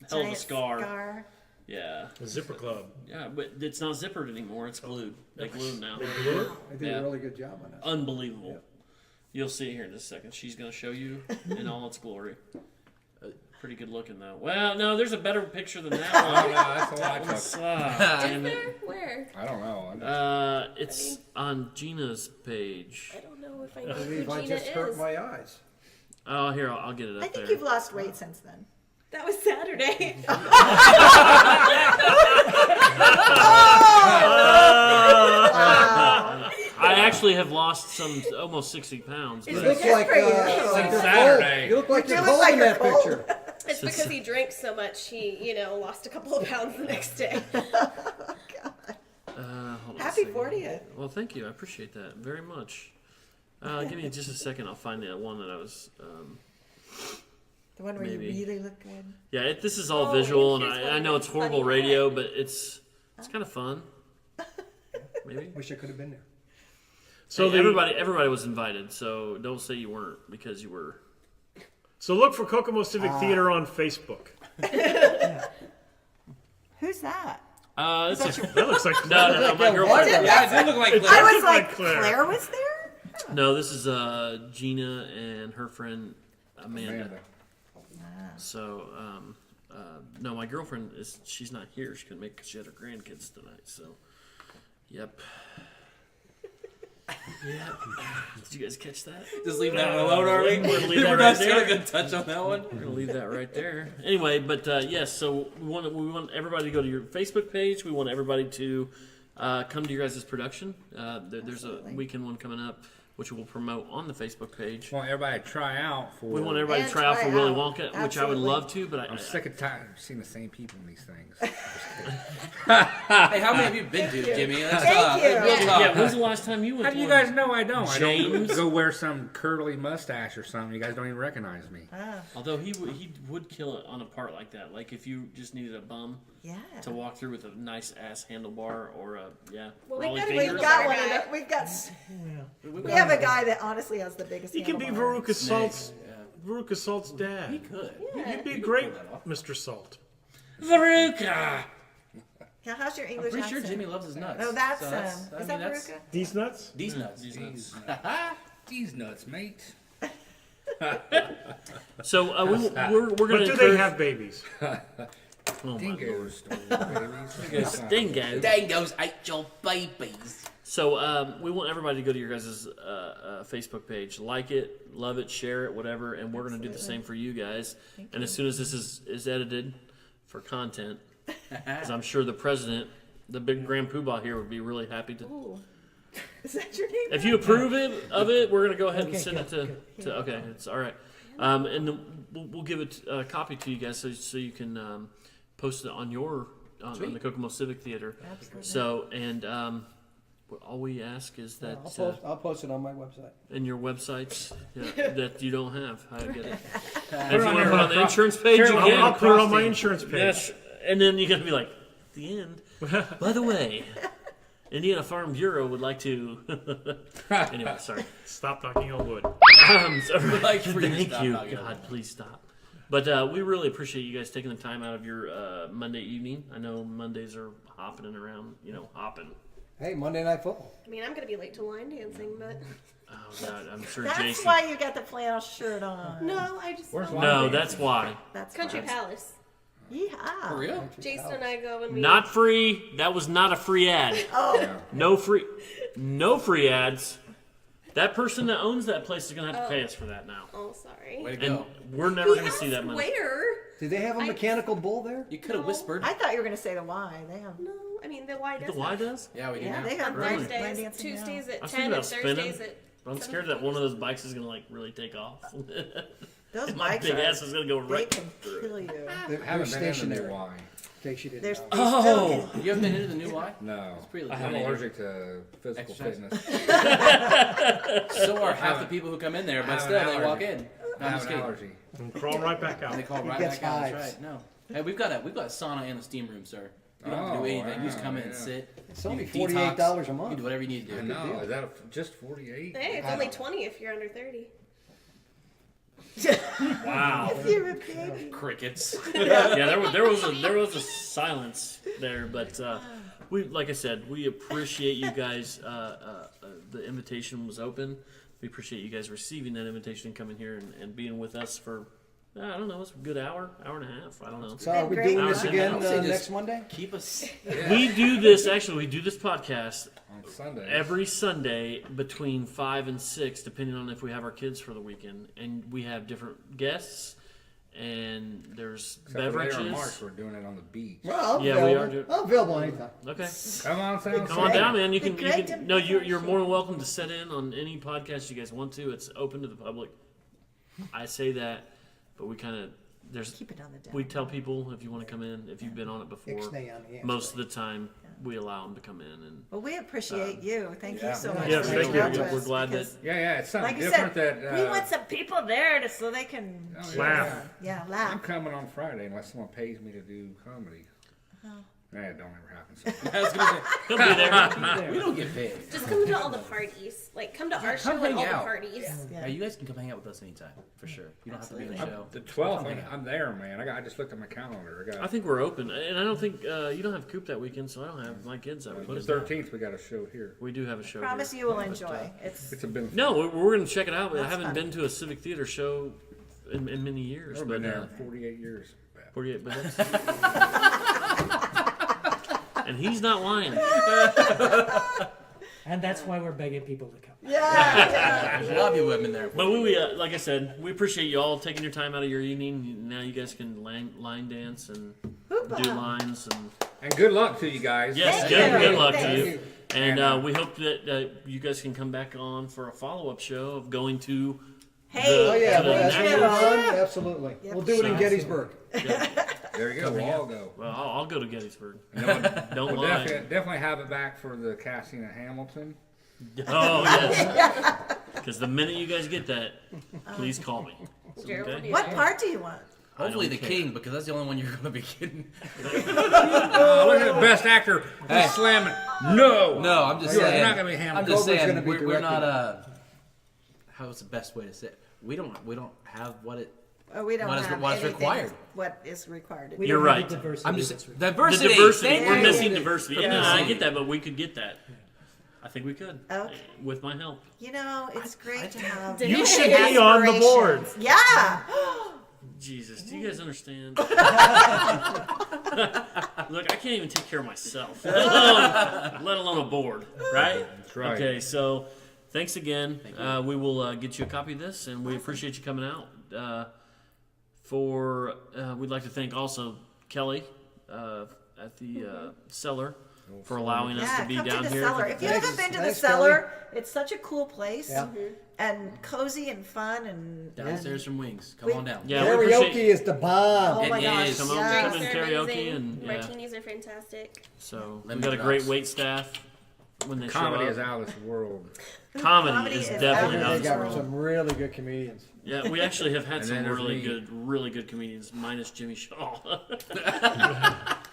hell of a Giant scar. Yeah, The Zipper Club. yeah, but it's not zippered anymore. It's glued. They glue them now. I did Yeah. a really good job on that. Unbelievable. You'll see it here in just a second. She's going to show you in all its glory. Pretty good looking though. Well, no, there's a better picture than that Oh, one. no, that's the one I took. Damn Is it. there? Where? I don't know. It's on Gina's page. I don't know if I I know who believe I Gina just hurt is. my eyes. Oh, here, I'll get it up I think there. you've lost weight since then. That was Saturday. I actually have lost almost 60 pounds. You but- look like, for you. like you're Saturday. cold. You look like You you're look cold like in you're that cold. picture. It's because he drank so much. He, lost a couple of pounds the next day. hold on a Happy second. 40th. Well, thank you. I appreciate that very much. Give me just a second. I'll find that one that I was. The one where Maybe. you really look good. Yeah, this is all Oh, visual, and here's one I know it's funny horrible one. radio, but it's kind of fun. Maybe. Wish I could have been there. So Hey, everybody was invited, so don't say you weren't because you were. So look for Kokomo Civic Theater on Facebook. Who's that? This is, That looks like no, my girlfriend. Yeah, it did look like I Claire. was like like, Claire. Claire was there? No, this is Gina and her friend Amanda. So, no, my girlfriend she's not here. She couldn't make it because she had her grandkids tonight. So, yep. Yeah. Did you guys catch that? Just leave that one alone, are we? We're gonna leave that We're right not there. going to touch on that one. We're gonna leave that right there. Anyway, but yes, so we want everybody to go to your Facebook page. We want everybody to come to your guys' production. There's a weekend one coming up, which we'll promote on the Facebook page. Want everybody to try out for. We want everybody to And try out for try Willy out. Wonka, which I would Absolutely. love to, but I'm sick and tired of seeing the same people in these things. Hey, how many have you been to, Jimmy? Let's Thank talk. you. Real talk. yeah, when's the last time you went How to do you one? guys know I don't? I don't James? go wear some curly mustache or something. You guys don't even recognize me. Although he would kill it on a part like that. Like if you just needed a bum Yeah. to walk through with a nice ass handlebar or a Well, we rolly gotta fingers. We've got one. Guy. Of the, we've got. We have a guy that honestly has the biggest. You can be handlebar. Veruca Salt's Yeah. Veruca Salt's dad. He could. You'd be great, Mr. Salt. Veruca! Yeah, how's your I'm English pretty sure accent? Jimmy loves his nuts. No, that's So is that that's Veruca? These nuts? These nuts. These nuts. These nuts, mate. So we're But gonna do they have babies? oh my lord. Dingoes, babies. Dingo. Dangoes ate your babies. So we want everybody to go to your guys' Facebook page, like it, love it, share it, whatever, and we're going to do the same for you guys. And as soon as this is edited for content, because I'm sure the president, the big grand poobah here, would be really happy to. Ooh. Is that your name? If you approve of it, we're going to go ahead and Okay, send it good, to. Okay, it's all right. And then we'll give it a copy to you guys so you can post it on your on the Kokomo Civic Theater. Absolutely. So and. All we ask is that I'll post it on my website. in your websites that you don't have. I get it. And if you want to put it on the insurance page, you I'll can. put it on my insurance page. Yes, and then you're gonna be like, at the end. By the way, Indiana Farm Bureau would like to. Anyway, sorry. Stop knocking on wood. like for you to Thank stop you. knocking on God, please stop. But we really appreciate you guys taking the time out of your Monday evening. I know Mondays are hopping and around, hopping. Hey, Monday Night Football. I mean, I'm gonna be late to line dancing, but Oh God, I'm sure That's Jason. why you got the flannel shirt on. no, I just Where's love No, it. that's why. That's Country why. Palace. Yeehaw. For real? Jason and I go and we Not free. That was not a free ad. Oh, No free ads. That person that owns that place is gonna have to pay us for that now, Oh, sorry. Way to and go. we're never We gonna see that asked money. where? Do they have a mechanical bull there? You could have whispered. I thought you were going to say the Y. They have. No, I mean the Y does. The Y does. Yeah, we do Yeah, now. they have On Really? line Thursdays, dancing now. Tuesdays I at was 10, thinking and about spinning, Thursdays at. but I'm scared that one of those bikes is gonna really take off. Those My bikes big are, ass is gonna go they right. can kill you. They're I haven't been in the stationary. new Y. In case you didn't There's know. Oh, You haven't been into the new Y? No, pretty legit. I'm allergic to physical Exercise. fitness. So are half the people who come in there, I but have still an they walk allergy. in. No, I I'm have just an kidding. allergy. And crawl right back out. And they call right gets back out. That's hives. right. No. Hey, we've got a sauna and a steam room, sir. You don't have to do Oh, anything. You just come in and yeah. sit. It's only You can detox. $48 a You can month. do whatever you need to I do. know. Is that just 48? Hey, it's only 20 if you're under 30. wow. You're a baby. Crickets. Yeah, there was a silence there, but we, like I said, we appreciate you guys. The invitation was open. We appreciate you guys receiving that invitation and coming here and being with us for I don't know, it's a good hour and a half. I don't know. So are we Great. doing this again I would say just next Monday? Keep us. We do this podcast On Sunday. every Sunday between 5 and 6, depending on if we have our kids for the weekend, and we have different guests. And there's Except for later in beverages. March, we're doing it on the beach. Well, I'm Yeah, we available. are doing- I'm available anytime. Okay. Come on, Sam. Come on down, man. You The can. great No, you're more than welcome to set in on any podcast you guys want to. It's open to the public. I say that, but we kind of Keep it on the down. we tell people if you want to come in, if you've been on it before. Ixnay on the answer. Most of the time, we allow them to come in, and Well, we appreciate you. Thank you so Yeah. much Yes, for thank reaching you. out to We're us, glad that- because, Yeah, it's something like I different said, that. we want some people there so they can Oh, cheer Laugh. on. Yeah, I'm laugh. coming on Friday unless someone pays me to do comedy. Nah, it don't ever happen. So. I was gonna say, he'll be there. we don't get paid. Just come to all the parties. Like, come to our show come and all hang the out. parties. Yeah. Hey, you guys can come hang out with us anytime, for sure. You don't have to be in the show. The 12th, I'm there, man. I just looked at my calendar. I I got think we're open, and I don't think you don't have Coop that weekend, so I don't have my kids that the weekend. 13th. We got a show here. We do have a show. Promise here. you will But, enjoy. It's It's a benefit. No, we're going to check it out. I That's haven't fun. been to a Civic Theater show in many years. I've But been there 48 years. 48, but that's... And he's not lying. And that's why we're begging people to come. Yeah. There's a lot of people who have been there. But we like I said, we appreciate you all taking your time out of your evening. Now you guys can line dance and do lines And good luck to you guys. yes, Thank good you. luck Thank to you. you. And we hope that you guys can come back on for a follow-up show of going to. Hey. Oh yeah, To the well, as we next- move on, absolutely. Yep. We'll do it in Gettysburg. There you go. We'll all go. Well, I'll go to Gettysburg. We'll Don't lie. definitely have it back for the casting of Hamilton. Oh yes. Because the minute you guys get that, please call me. Gerald will Okay. be What there. part do you want? Hopefully don't the care. king, because that's the only one you're going to be getting. Oh, look at the best actor. He's slamming. No. No, I'm just You're saying. not gonna be I'm Hamilton. just Cobra's saying. gonna be We're not directing. how's the best way to say it? We don't have what it. We don't What is- have what is anything required? What is required. We You're don't have right. the diversity I'm that's just required. The diversity. diversity. We're Thank missing you. diversity. For Yeah, I diversity. get that, but we could get that. I think we could. Okay. With my help. You know, it's great to have. You should be on the board. aspirations. Yeah. Jesus, do you guys understand? Look, I can't even take care of myself, let alone a board, right? That's right. Okay, so thanks again. We will get you a copy of this, and we appreciate you coming out. We'd like to thank also Kelly at the cellar for allowing us Yeah, to be come down to the here. cellar. If you haven't been to the Thanks, cellar, it's such a cool place Yeah. and cozy and fun and Downstairs from Wings. Come We- on down. Yeah, we Karaoke appreciate is the bomb. oh my It gosh, is. come on, yes. come Drinks in are karaoke amazing. and yeah. Martinis are fantastic. So we Lemon got a great drops. wait staff when they Comedy show is up. out of this world. Comedy is is definitely out out They of this got world. some really good comedians. Yeah, we actually have had And some then there's really me. really good comedians, minus Jimmy Shaw.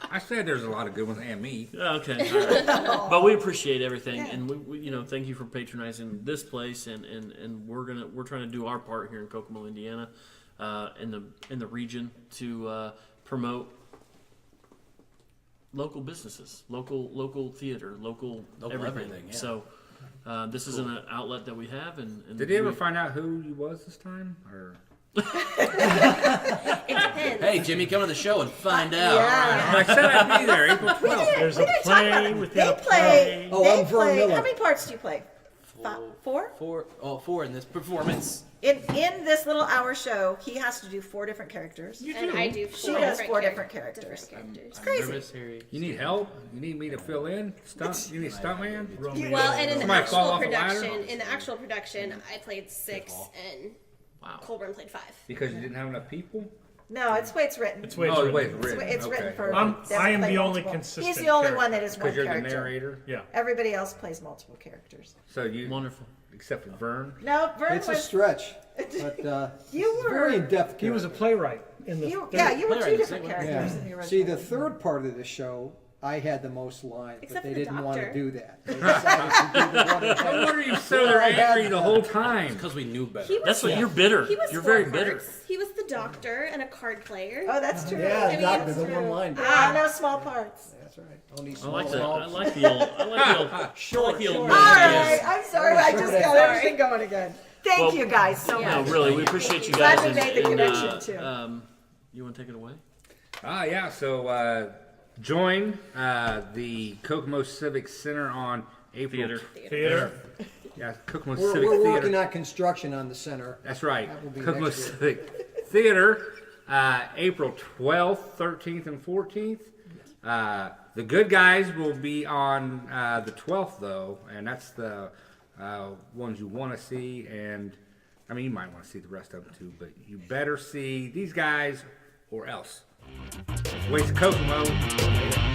I said there's a lot of good ones, and me. Okay, all right. But we appreciate everything, and we thank you for patronizing this place, and we're trying to do our part here in Kokomo, Indiana, in the region to promote local businesses, local theater, local everything, yeah. So this is an outlet that we have, and Did you ever find out who you was this time? Or It depends. Hey, Jimmy, come to the show and find out. Yeah. I said I'd be there April 12th. There's We a didn't talk play about- within they a play. Oh, they I'm Vern play. Miller. How many parts do you play? Four? Four in this performance. In this little hour show, he has to do 4 different characters. And I do She does 4 different different characters. characters. Crazy. You need help? You need me to fill in? You need a stuntman? Well, and in the Somebody fall actual off a ladder? production, I played 6 and Colburn played 5. Because you didn't have enough people? No, it's the way it's written. It's way Oh, it's wait, written. written. It's written Okay. for. I am play the only multiple. consistent He's the only character. one that is one Because you're the character. narrator? Yeah. Everybody else plays multiple characters. So you, Wonderful. except for Vern? No, Vern It's a was. stretch, but You it's were. very in-depth. He was a playwright in the. You, third- yeah, you were playwright, 2 the different second one. characters in the Yeah. original. See, the third part of the show, I had the most lines, Except but they for the didn't want to doctor. do that. They decided to do the one that No had- wonder you so there angry the whole time. Because we knew better. He was, That's what you're bitter. he was You're 4 very bitter. parts. He was the doctor and a card player. Oh, that's true. Yeah, I mean, doctor, it's the one true. line. Ah, no small parts. That's right. Only I small like the roles. I like the old Short. All old right, I'm sorry. I just got Sorry. everything going again. Thank Well, you guys so yeah. No, much. really, we appreciate you Glad guys. we made the connection, too. You want to take it away? Yeah, so join the Kokomo Civic Center on April. Theater. Yeah, Kokomo We're Civic working Theater. on construction on the center. That's right. That will be Kokomo next year. Civic Theater, April 12th, 13th, and 14th. The good guys will be on the 12th, though, and that's the ones you want to see. And I mean, you might want to see the rest of them too, but you better see these guys or else. Waste Kokomo.